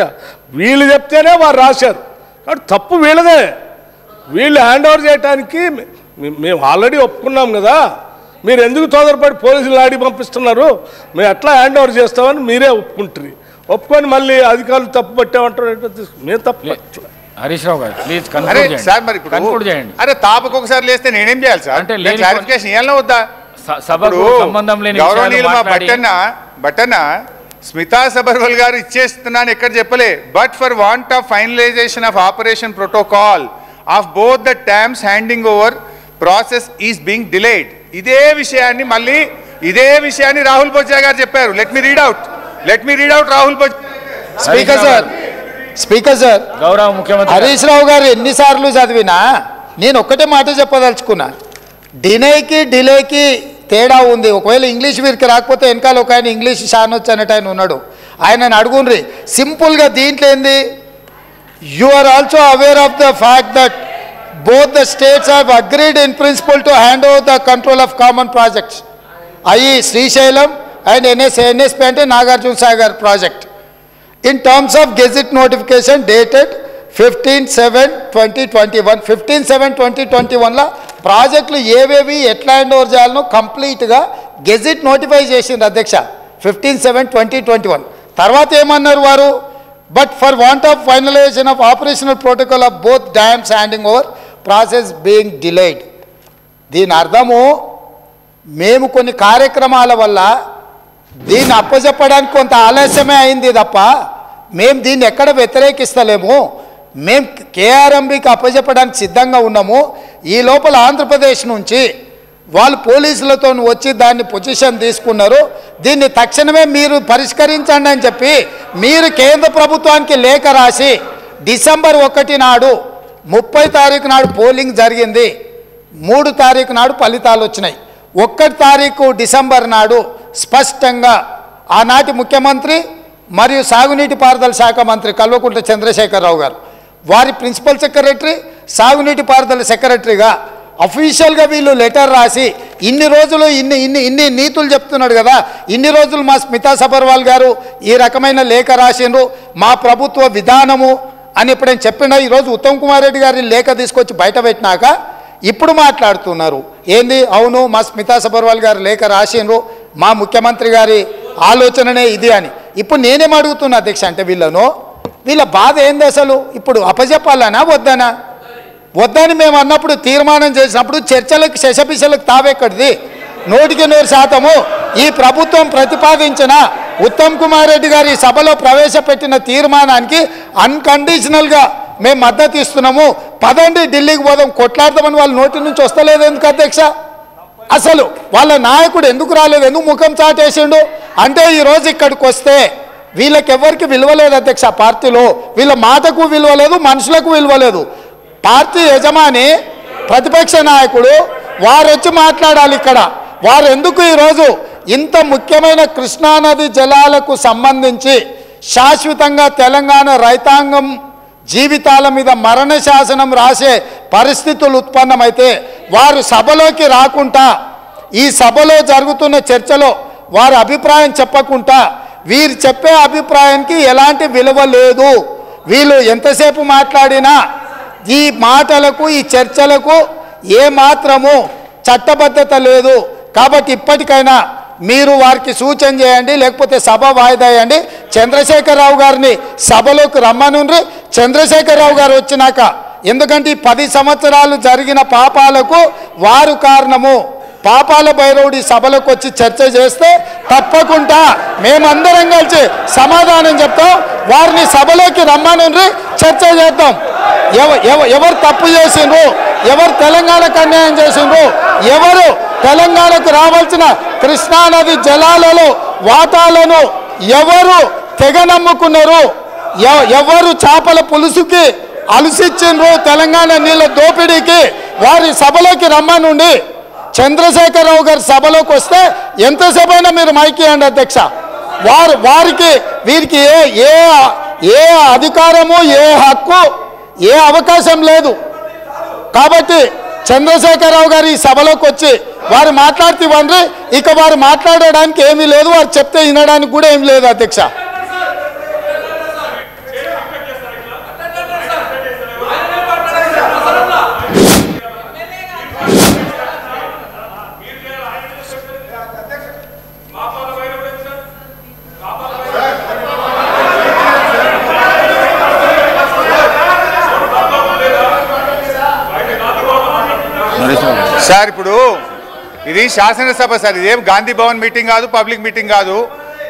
వీళ్ళు చెప్తేనే వారు రాశారు కాబట్టి తప్పు వీళ్ళదే. వీళ్ళు హ్యాండ్ ఓవర్ చేయడానికి మేము ఆల్రెడీ ఒప్పుకున్నాం కదా, మీరు ఎందుకు తొందరపడి పోలీసులు ఆడి పంపిస్తున్నారు, మేము ఎట్లా హ్యాండ్ ఓవర్ చేస్తామని మీరే ఒప్పుకొని మళ్ళీ అధికారులు తప్పు పట్టామంటారు. మేము తప్పు హరీష్ రావు గారు ప్లీజ్ సార్ మరి ఇప్పుడు చేయండి. అరే తాపకు ఒకసారి లేస్తే నేనేం చేయాలి సార్? అంటే క్లారిఫికేషన్ ఇవ్వాలా వద్దా? సభకు సంబంధం లేని గౌరవనీయులు మా బట్టన్న స్మితా సబర్వాల్ గారు ఇచ్చేస్తున్నాను ఎక్కడ చెప్పలే. But for want of finalisation of operation protocol of both the terms handing over process is being delayed. ఇదే విషయాన్ని రాహుల్ బొజ్జా గారు చెప్పారు. Let me read out Rahul Bojja. Speaker sir గౌరవ ముఖ్యమంత్రి హరీష్ రావు గారు ఎన్నిసార్లు చదివినా నేను ఒక్కటే మాట చెప్పదలుచుకున్నా. డిలేకి తేడా ఉంది. ఒకవేళ ఇంగ్లీష్ వీరికి రాకపోతే వెనకాల ఒక ఆయన ఇంగ్లీష్ షానొచ్చు అన్నట్టు ఆయన ఉన్నాడు, ఆయనను అడుగుండ్రి. సింపుల్గా దీంట్లో ఏంది, you are also aware of the fact that both the states have agreed in principle to hand over the control of common projects, అయ్యి శ్రీశైలం అండ్ ఎన్ఎస్పి అంటే Nagarjuna Sagar project, in terms of gazette notification dated 15/7/2021. 15/7/2021 ప్రాజెక్టులు ఏవేవి ఎట్లా hand over చేయాలనో కంప్లీట్గా gazette notify చేసింది అధ్యక్ష 15/7/2021. తర్వాత ఏమన్నారు వారు, but for want of finalisation of operational protocol of both dams handing over process being delayed. దీని అర్థము మేము కొన్ని కార్యక్రమాల వల్ల దీన్ని అప్పచెప్పడానికి కొంత ఆలస్యమే అయింది తప్ప మేము దీన్ని ఎక్కడ వ్యతిరేకిస్తలేము. మేము కేఆర్ఎంబీకి అప్పచెప్పడానికి సిద్ధంగా ఉన్నాము. ఈ లోపల ఆంధ్రప్రదేశ్ నుంచి వాళ్ళు పోలీసులతో వచ్చి దాన్ని పొజిషన్ తీసుకున్నారు. దీన్ని తక్షణమే మీరు పరిష్కరించండి అని చెప్పి మీరు కేంద్ర ప్రభుత్వానికి లేఖ రాసి డిసెంబర్ 1 నాడు 30 తారీఖు నాడు పోలింగ్ జరిగింది, 3 తారీఖు నాడు ఫలితాలు వచ్చినాయి. 1 తారీఖు డిసెంబర్ నాడు స్పష్టంగా ఆనాటి ముఖ్యమంత్రి మరియు సాగునీటి పారుదల శాఖ మంత్రి కల్వకుంట్ల చంద్రశేఖరరావు గారు, వారి ప్రిన్సిపల్ సెక్రటరీ, సాగునీటి పారుదల సెక్రటరీగా అఫీషియల్గా వీళ్ళు లెటర్ రాసి ఇన్ని రోజులు ఇన్ని నీతులు చెప్తున్నాడు కదా, ఇన్ని రోజులు మా స్మితా సబర్వాల్ గారు ఈ రకమైన లేఖ రాసిండ్రు, మా ప్రభుత్వ విధానము అని ఎప్పుడైనా చెప్పినా ఈరోజు ఉత్తమ్ కుమార్ రెడ్డి గారిని లేఖ తీసుకొచ్చి బయట పెట్టినాక ఇప్పుడు మాట్లాడుతున్నారు ఏంది, అవును మా స్మితా సబర్వాల్ గారు లేఖ రాసిండ్రు, మా ముఖ్యమంత్రి గారి ఆలోచననే ఇది అని. ఇప్పుడు నేనేం అడుగుతున్నా అధ్యక్ష అంటే వీళ్ళ బాధ ఏంది అసలు, ఇప్పుడు అప్పచెప్పాలనా వద్దని మేము అన్నప్పుడు తీర్మానం చేసినప్పుడు చర్చలకు శశపిశలకు తావెక్కడిది? 100% ఈ ప్రభుత్వం ప్రతిపాదించిన ఉత్తమ్ కుమార్ రెడ్డి గారి సభలో ప్రవేశపెట్టిన తీర్మానానికి అన్కండిషనల్గా మేము మద్దతు ఇస్తున్నాము. పదండి ఢిల్లీకి పోదాం కొట్లాడదామని వాళ్ళ నోటి నుంచి వస్తలేదు ఎందుకు అధ్యక్ష? అసలు వాళ్ళ నాయకుడు ఎందుకు రాలేదు, ఎందుకు ముఖం చాటేసిండు అంటే ఈరోజు ఇక్కడికి వస్తే వీళ్ళకెవ్వరికి విలువలేదు అధ్యక్ష. పార్టీలో వీళ్ళ మాటకు విలువలేదు, మనుషులకు విలువలేదు. పార్టీ యజమాని ప్రతిపక్ష నాయకుడు వారు వచ్చి మాట్లాడాలి ఇక్కడ. వారు ఎందుకు ఈరోజు ఇంత ముఖ్యమైన కృష్ణానది జలాలకు సంబంధించి శాశ్వతంగా తెలంగాణ రైతాంగం జీవితాల మీద మరణ శాసనం రాసే పరిస్థితులు ఉత్పన్నమైతే వారు సభలోకి రాకుండా ఈ సభలో జరుగుతున్న చర్చలో వారి అభిప్రాయం చెప్పకుండా వీరు చెప్పే అభిప్రాయానికి ఎలాంటి విలువ లేదు. వీళ్ళు ఎంతసేపు మాట్లాడినా ఈ మాటలకు ఈ చర్చలకు ఏమాత్రము చట్టబద్ధత లేదు. కాబట్టి ఇప్పటికైనా మీరు వారికి సూచన చేయండి, లేకపోతే సభ వాయిదా వేయండి. చంద్రశేఖరరావు గారిని సభలోకి రమ్మనుండ్రి. చంద్రశేఖరరావు గారు వచ్చినాక, ఎందుకంటే ఈ 10 సంవత్సరాలు జరిగిన పాపాలకు వారు కారణము. పాపాల భైరవుడి సభలకు వచ్చి చర్చ చేస్తే తప్పకుండా మేమందరం కలిసి సమాధానం చెప్తాం. వారిని సభలోకి రమ్మనుండ్రి, చర్చ చేద్దాం. ఎవరు తప్పు చేసిండ్రు, ఎవరు తెలంగాణకు అన్యాయం చేసిండ్రు, ఎవరు తెలంగాణకు రావాల్సిన కృష్ణానది జలాలలో వాటాలను ఎవరు తెగ నమ్ముకున్నారు, ఎవరు చేపల పులుసుకి అలసిచ్చిండ్రు తెలంగాణ నీళ్ళ దోపిడీకి, వారి సభలోకి రమ్మనుండి చంద్రశేఖరరావు గారి సభలోకి వస్తే ఎంతసేపు అయినా మీరు మైక్ ఇవ్వండి అధ్యక్ష. వీరికి ఏ అధికారము, ఏ హక్కు, ఏ అవకాశం లేదు. కాబట్టి చంద్రశేఖరరావు గారు ఈ సభలోకి వచ్చి వారు మాట్లాడితే ఇవ్వండి. ఇక వారు మాట్లాడడానికి ఏమీ లేదు, వారు చెప్తే వినడానికి కూడా ఏమీ లేదు అధ్యక్ష. సార్ ఇప్పుడు ఇది శాసనసభ సార్, ఇదేం గాంధీ భవన్ మీటింగ్ కాదు, పబ్లిక్ మీటింగ్ కాదు.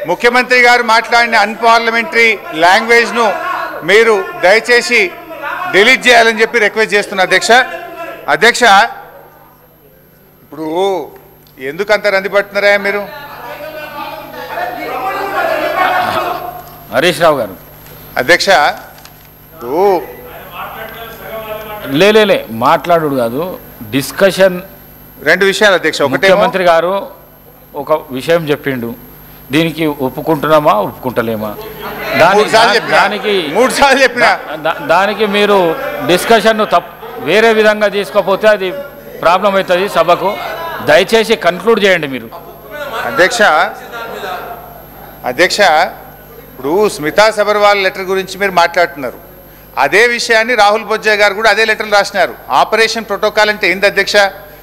ముఖ్యమంత్రి గారు మాట్లాడిన అన్పార్లమెంటరీ లాంగ్వేజ్ను మీరు దయచేసి డిలీట్ చేయాలని చెప్పి రిక్వెస్ట్ చేస్తున్నా అధ్యక్ష. ఇప్పుడు ఎందుకంత రంది పడుతున్నారా మీరు? హరీష్ రావు గారు అధ్యక్ష లే మాట్లాడు కాదు, డిస్కషన్. రెండు విషయాలు అధ్యక్ష. ఒకటే, ముఖ్యమంత్రి గారు ఒక విషయం చెప్పిండు, దీనికి ఒప్పుకుంటున్నామా ఒప్పుకుంటలేమా, దానికి మీరు డిస్కషన్ను వేరే విధంగా తీసుకోకపోతే అది ప్రాబ్లం అవుతుంది సభకు. దయచేసి కన్క్లూడ్ చేయండి మీరు. అధ్యక్ష ఇప్పుడు స్మితా సబర్వాల్ లెటర్ గురించి మీరు మాట్లాడుతున్నారు. అదే విషయాన్ని రాహుల్ బొజ్జా గారు కూడా అదే లెటర్లు రాసినారు. ఆపరేషన్ ప్రోటోకాల్ అంటే ఏంది అధ్యక్ష?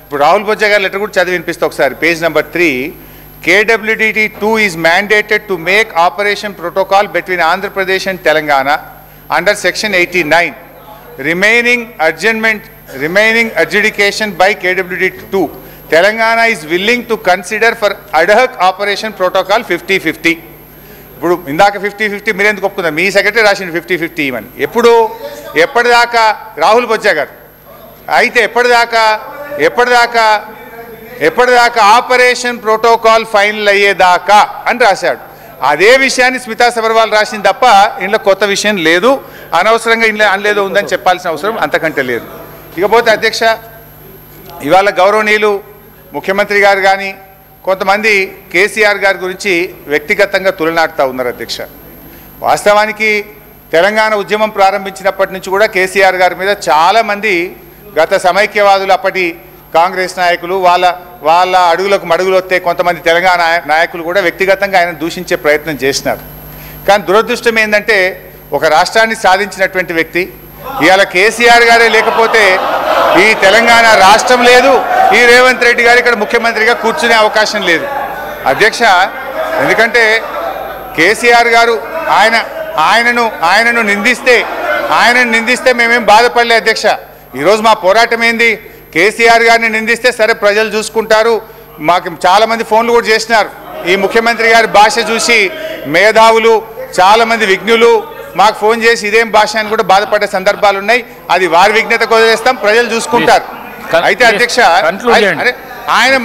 ఇప్పుడు రాహుల్ బొజ్జా గారి లెటర్ కూడా చదివి వినిపిస్తా ఒకసారి. Page number 3, KWDT 2 is mandated to make operation protocol between Andhra Pradesh and Telangana under section 89. Remaining adjudication by KWDT 2. Telangana is willing to consider for ad hoc operation protocol 50-50. ఇప్పుడు ఇందాక 50-50 మీరు ఎందుకు ఒప్పుకున్నారు? మీ secretary రాసింది 50-50 ఇవని. ఎప్పటిదాకా రాహుల్ బొజ్జా గారు అయితే ఎప్పటిదాకా ఆపరేషన్ ప్రోటోకాల్ ఫైనల్ అయ్యేదాకా అని రాశాడు. అదే విషయాన్ని స్మితా సబర్వాల్ రాసింది తప్ప ఇంట్లో కొత్త విషయం లేదు. అనవసరంగా ఇంట్లో అనలేదో ఉందని చెప్పాల్సిన అవసరం అంతకంటే లేదు. ఇకపోతే అధ్యక్ష, ఇవాళ గౌరవనీయులు ముఖ్యమంత్రి గారు కానీ కొంతమంది కేసీఆర్ గారి గురించి వ్యక్తిగతంగా తులనాడుతూ ఉన్నారు అధ్యక్ష. వాస్తవానికి తెలంగాణ ఉద్యమం ప్రారంభించినప్పటి నుంచి కూడా కేసీఆర్ గారి మీద చాలామంది గత సమైక్యవాదులు, అప్పటి కాంగ్రెస్ నాయకులు, వాళ్ళ అడుగులకు మడుగులు వస్తే కొంతమంది తెలంగాణ నాయకులు కూడా వ్యక్తిగతంగా ఆయన దూషించే ప్రయత్నం చేసినారు. కానీ దురదృష్టం ఏంటంటే ఒక రాష్ట్రాన్ని సాధించినటువంటి వ్యక్తి ఇవాళ కేసీఆర్ గారే లేకపోతే ఈ తెలంగాణ రాష్ట్రం లేదు, ఈ రేవంత్ రెడ్డి గారు ఇక్కడ ముఖ్యమంత్రిగా కూర్చునే అవకాశం లేదు అధ్యక్ష. ఎందుకంటే కేసీఆర్ గారు ఆయనను నిందిస్తే మేమేం బాధపడలే అధ్యక్ష. ఈరోజు మా పోరాటం ఏంది? కేసీఆర్ గారిని నిందిస్తే సరే ప్రజలు చూసుకుంటారు. మాకు చాలామంది ఫోన్లు కూడా చేసినారు. ఈ ముఖ్యమంత్రి గారి భాష చూసి మేధావులు, చాలామంది విజ్ఞులు మాకు ఫోన్ చేసి ఇదేం భాష అని కూడా బాధపడే సందర్భాలు ఉన్నాయి. అది వారి విజ్ఞతకు వదిలేస్తాం, ప్రజలు చూసుకుంటారు. అయితే అధ్యక్ష, ఆయన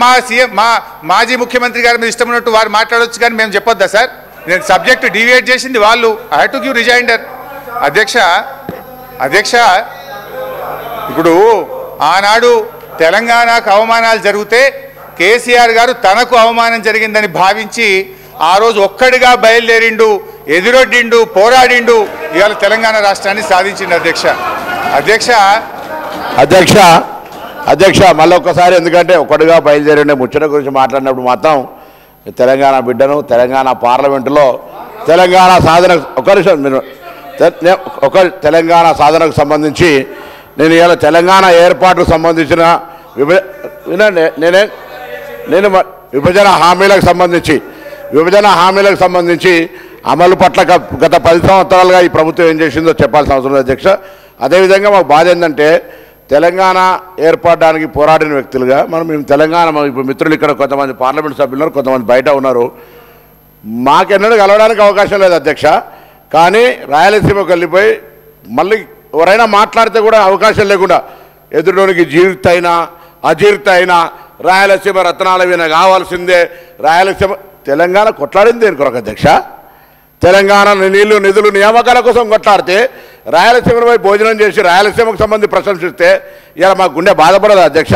మాజీ ముఖ్యమంత్రి గారి మీద ఇష్టం ఉన్నట్టు వారు మాట్లాడవచ్చు, కానీ మేము చెప్పొద్దా సార్? నేను సబ్జెక్టు డివియేట్ చేసింది వాళ్ళు. I have to give rejoinder అధ్యక్ష. ఇప్పుడు ఆనాడు తెలంగాణకు అవమానాలు జరిగితే కేసీఆర్ గారు తనకు అవమానం జరిగిందని భావించి ఆ రోజు ఒక్కడిగా బయలుదేరిండు, ఎదురొడ్డిండు, పోరాడిండు, ఇవాళ తెలంగాణ రాష్ట్రాన్ని సాధించిండు అధ్యక్ష మళ్ళీ ఒక్కసారి, ఎందుకంటే ఒక్కడిగా బయలుదేరిండే ముచ్చట గురించి మాట్లాడినప్పుడు మాత్రం తెలంగాణ బిడ్డను తెలంగాణ పార్లమెంటులో తెలంగాణ సాధన తెలంగాణ సాధనకు సంబంధించి నేను ఇవాళ తెలంగాణ ఏర్పాటుకు సంబంధించిన నేను విభజన హామీలకు సంబంధించి అమలు పట్ల గత 10 సంవత్సరాలుగా ఈ ప్రభుత్వం ఏం చేసిందో చెప్పాల్సిన అవసరం ఉంది అధ్యక్ష. అదేవిధంగా మాకు బాధ ఏంటంటే తెలంగాణ ఏర్పడడానికి పోరాడిన వ్యక్తులుగా మేము తెలంగాణ, ఇప్పుడు మిత్రులు ఇక్కడ కొంతమంది పార్లమెంట్ సభ్యులు ఉన్నారు, కొంతమంది బయట ఉన్నారు, మాకెన్నడూ కలవడానికి అవకాశం లేదు అధ్యక్ష. కానీ రాయలసీమకు వెళ్ళిపోయి మళ్ళీ ఎవరైనా మాట్లాడితే కూడా అవకాశం లేకుండా ఎదురులోనికి జీవిత అయినా అజీర్త అయినా రాయలసీమ రత్నాల మీద కావాల్సిందే. రాయలసీమ తెలంగాణ కొట్లాడింది దేని కొరకు అధ్యక్ష? తెలంగాణ నీళ్లు నిధులు నియామకాల కోసం కొట్లాడితే రాయలసీమలో పోయి భోజనం చేసి రాయలసీమకు సంబంధించి ప్రశంసిస్తే ఇలా మా గుండె బాధపడదు అధ్యక్ష.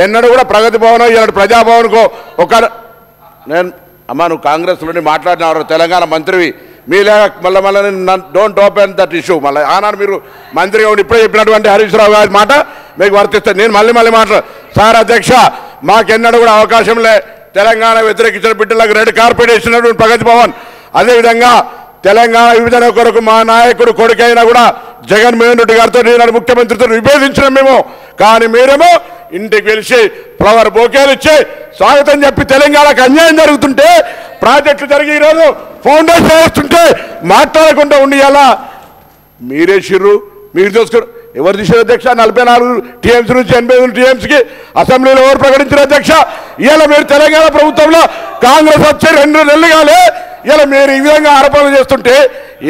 ఎన్నడూ కూడా ప్రగతి భవన్ ఇలాంటి ప్రజాభవన్కో ఒక నేను అమ్మా నువ్వు కాంగ్రెస్లోని మాట్లాడినవారు తెలంగాణ మంత్రివి మీలే మళ్ళీ డోంట్ ఓపెన్ దట్ ఇష్యూ. మళ్ళీ ఆనాడు మీరు మంత్రిగా ఉండి ఇప్పుడే చెప్పినటువంటి హరీష్ రావు గారి మాట మీకు వర్తిస్తాను. నేను మళ్ళీ మాట్లాడు సార్ అధ్యక్ష మాకెన్నడూ కూడా అవకాశం లే తెలంగాణ వ్యతిరేకించిన బిడ్డలకు రెడ్ కార్పెట్ ఇచ్చినటువంటి ప్రగతి భవన్. అదేవిధంగా తెలంగాణ విభజన కొరకు మా నాయకుడు కొడుకైనా కూడా జగన్మోహన్ రెడ్డి గారితో నేను ముఖ్యమంత్రితో విభేదించినాం మేము. కానీ మీరేమో ఇంటికి పిలిచి ఫ్లవర్ బొకేలు ఇచ్చి స్వాగతం చెప్పి తెలంగాణకు అన్యాయం జరుగుతుంటే ప్రాజెక్టులు జరిగి ఈరోజు ఫౌండేషన్ వేస్తుంటే మాట్లాడకుండా ఉండియాలా మీరే షిర్రు మీరు చూసుకున్నారు. ఎవరు తీసారు అధ్యక్ష? 44 టీఎంసీ నుంచి 85 టీఎంసీకి అసెంబ్లీలో ఎవరు ప్రకటించారు అధ్యక్ష? ఇవాళ మీరు తెలంగాణ ప్రభుత్వంలో కాంగ్రెస్ వచ్చే 2 నెలలు కాలే ఇలా మీరు ఈ విధంగా ఆరోపణలు చేస్తుంటే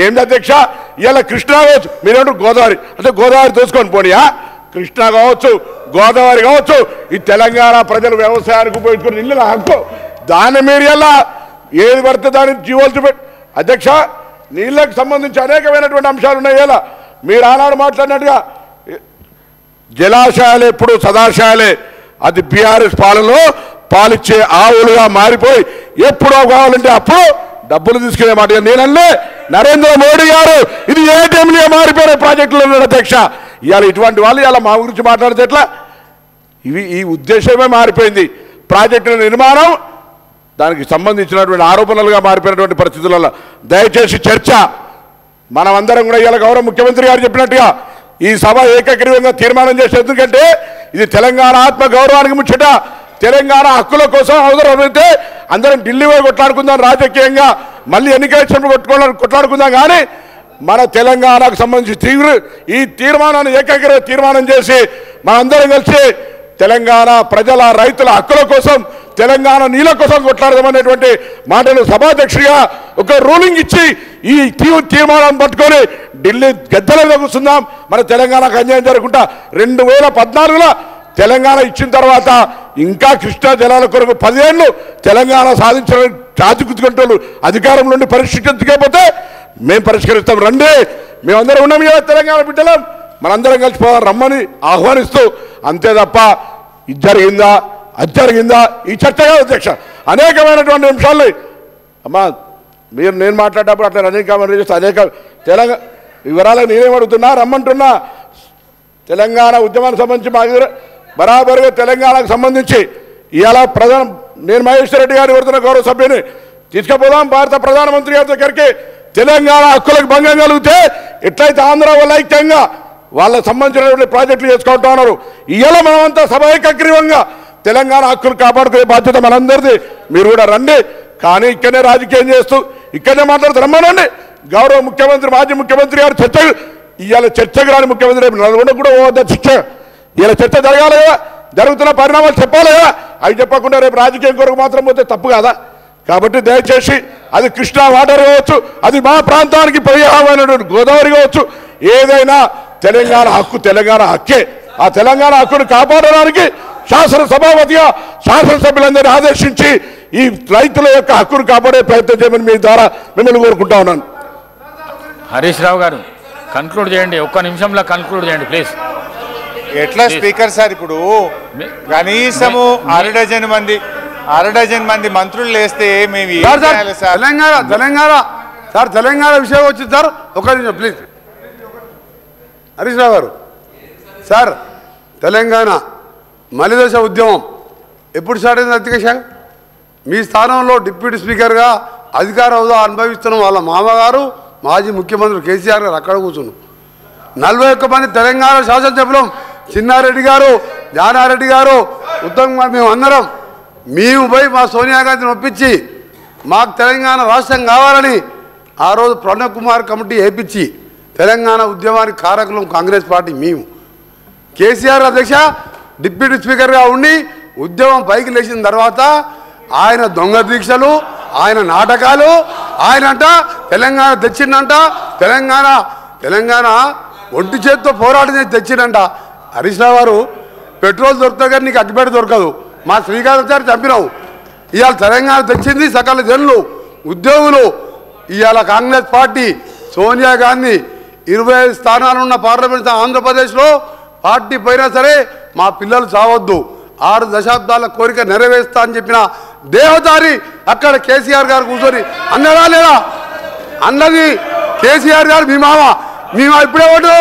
ఏంది అధ్యక్ష? ఇలా కృష్ణా కావచ్చు మీరేంటో గోదావరి అంటే గోదావరి దోసుకొని పోనీయా? కృష్ణా కావచ్చు గోదావరి కావచ్చు ఈ తెలంగాణ ప్రజలు వ్యవసాయానికి ఉపయోగించుకుని ఇల్లు హక్కు దాన్ని మీరు ఎలా ఏది పడితే దాన్ని జీవోలు చూపెట్టి అధ్యక్ష నీళ్ళకు సంబంధించి అనేకమైనటువంటి అంశాలు ఉన్నాయి. ఇలా మీరు ఆనాడు మాట్లాడినట్టుగా జలాశయాలు ఎప్పుడు సదాశయాలే. అది బీఆర్ఎస్ పాలనలో పాలిచ్చే ఆవులుగా మారిపోయి ఎప్పుడో కావాలంటే అప్పుడు డబ్బులు తీసుకునే మాట నేనల్లే నరేంద్ర మోడీ గారు ఇది ఏటీఎంలుగా మారిపోయిన ప్రాజెక్టులు ఉన్నాడు అధ్యక్ష. ఇవాళ ఇటువంటి వాళ్ళు ఇలా మా గురించి మాట్లాడితే ఎట్లా? ఈ ఉద్దేశమే మారిపోయింది. ప్రాజెక్టుల నిర్మాణం దానికి సంబంధించినటువంటి ఆరోపణలుగా మారిపోయినటువంటి పరిస్థితులలో దయచేసి చర్చ మనమందరం కూడా ఇవాళ గౌరవ ముఖ్యమంత్రి గారు చెప్పినట్టుగా ఈ సభ ఏకగ్రీవంగా తీర్మానం చేసే ఎందుకంటే ఇది తెలంగాణ ఆత్మ గౌరవానికి ముచ్చట. తెలంగాణ హక్కుల కోసం అవసరమైతే అందరం ఢిల్లీ పోయి కొట్లాడుకుందాం రాజకీయంగా మళ్ళీ ఎన్నికలు కొట్లాడుకుందాం. కానీ మన తెలంగాణకు సంబంధించి ఈ తీర్మానాన్ని ఏకగ్రీవ తీర్మానం చేసి మనందరం కలిసి తెలంగాణ ప్రజల రైతుల హక్కుల కోసం తెలంగాణ నీళ్ళ కోసం కొట్లాడదామనేటువంటి మాటలు సభాధ్యక్షుడిగా ఒక రూలింగ్ ఇచ్చి ఈ తీర్మానాన్ని పట్టుకొని ఢిల్లీ గద్దెలలో కూర్చుందాం. మన తెలంగాణకు అన్యాయం జరగకుండా 2014లో తెలంగాణ ఇచ్చిన తర్వాత ఇంకా కృష్ణా జలాల కొరకు 10 ఏళ్ళు తెలంగాణ సాధించిన చాచుకుంటూ అధికారం నుండి పరిష్కరించకపోతే మేము పరిష్కరిస్తాం. రండి మేమందరం ఉన్నాం కదా తెలంగాణ బిడ్డలం మనందరం కలిసిపోదాం రమ్మని ఆహ్వానిస్తూ అంతే తప్ప ఇది జరిగిందా అది జరిగిందా ఈ చర్చ కాదు అధ్యక్ష. అనేకమైనటువంటి అంశాలు అమ్మా నేను మాట్లాడేటప్పుడు అట్లా అనేకమైన చేస్తే అనేక తెలంగాణ వివరాలు నేనేమడుగుతున్నా రమ్మంటున్నా. తెలంగాణ ఉద్యమానికి సంబంధించి మా బరాబరుగా తెలంగాణకు సంబంధించి ఇవాళ నేను మహేశ్వర్ రెడ్డి గారిని కోరుతున్న గౌరవ సభ్యుని తీసుకుపోదాం భారత ప్రధానమంత్రి గారి దగ్గరికి. తెలంగాణ హక్కులకు భంగం కలిగితే ఎట్లయితే ఆంధ్ర వల్ల ఐక్యంగా వాళ్ళకు సంబంధించినటువంటి ప్రాజెక్టులు చేసుకుంటా ఉన్నారు. ఇవాళ మనమంతా సభ ఏకగ్రీవంగా తెలంగాణ హక్కులు కాపాడుకునే బాధ్యత మనందరిది. మీరు కూడా రండి. కానీ ఇక్కడనే రాజకీయం చేస్తూ ఇక్కడనే మాట్లాడుతూ రమ్మనండి. గౌరవ ముఖ్యమంత్రి మాజీ ముఖ్యమంత్రి గారు ఇవాళ చర్చకు రాని ముఖ్యమంత్రి నల్గొండ కూడా పోవద్దా చర్చ? ఇలా చర్చ జరగాలి కదా, జరుగుతున్న పరిణామాలు చెప్పాలి కదా. అవి చెప్పకుండా రేపు రాజకీయం కొరకు మాత్రం పోతే తప్పు కాదా? కాబట్టి దయచేసి అది కృష్ణా వాటర్ కావచ్చు, అది మా ప్రాంతానికి పర్యావరణమైనటువంటి గోదావరి కావచ్చు, ఏదైనా తెలంగాణ హక్కు తెలంగాణ హక్కే. ఆ తెలంగాణ హక్కును కాపాడడానికి శాసనసభాపతిగా శాసనసభ్యులందరినీ ఆదేశించి ఈ రైతుల యొక్క హక్కును కాపాడే ప్రయత్నం చేయమని మీ ద్వారా మిమ్మల్ని కోరుకుంటా ఉన్నాను. హరీష్ రావు గారు కన్క్లూడ్ చేయండి, ఒక్క నిమిషంలో కన్క్లూడ్ చేయండి ప్లీజ్. ఎట్లా స్పీకర్ సార్ ఇప్పుడు కనీసము అర డజన్ మంది మంత్రులు లేస్తే మేము తెలంగాణ విషయం వచ్చింది సార్. ఒక నిమిషం ప్లీజ్ హరీష్ రావు గారు. సార్ తెలంగాణ మలిదశ ఉద్యమం ఎప్పుడు స్టార్ట్ అయింది అధ్యక్ష? మీ స్థానంలో డిప్యూటీ స్పీకర్గా అధికార హోదా అనుభవిస్తున్న వాళ్ళ మామగారు మాజీ ముఖ్యమంత్రి కేసీఆర్ గారు అక్కడ కూర్చున్నాం. 41 మంది తెలంగాణ శాసనసభ్యులం చిన్నారెడ్డి గారు, జానారెడ్డి గారు, ఉత్తమ్ కుమార్ మేము అందరం పోయి మా సోనియా గాంధీని ఒప్పించి మాకు తెలంగాణ రాష్ట్రం కావాలని ఆ రోజు ప్రణబ్ కుమార్ కమిటీ వేయించి తెలంగాణ ఉద్యమానికి కారకులం కాంగ్రెస్ పార్టీ మేము. కేసీఆర్ అధ్యక్ష డిప్యూటీ స్పీకర్గా ఉండి ఉద్యమం పైకి లేచిన తర్వాత ఆయన దొంగ దీక్షలు, ఆయన నాటకాలు, ఆయన అంట తెలంగాణ తెచ్చిండంట, తెలంగాణ ఒంటి చేతితో పోరాటం చేసి తెచ్చిండంట. హరీష్ రావు గారు పెట్రోల్ దొరుకుతుంది కానీ నీకు అగ్గిపెట్ట దొరకదు. మా శ్రీకాంతాచారి చంపినావు. ఇవాళ తెలంగాణ తెచ్చింది సకల జనులు, ఉద్యోగులు. ఇవాళ కాంగ్రెస్ పార్టీ సోనియా గాంధీ 25 స్థానాలున్న పార్లమెంట్ ఆంధ్రప్రదేశ్లో పార్టీ పోయినా సరే మా పిల్లలు చావద్దు 6 దశాబ్దాల కోరిక నెరవేర్స్తా అని చెప్పిన దేవదారి అక్కడ కేసీఆర్ గారు కూర్చొని అన్నదా లేదా అన్నది కేసీఆర్ గారు మీ మామ ఇప్పుడే ఓటు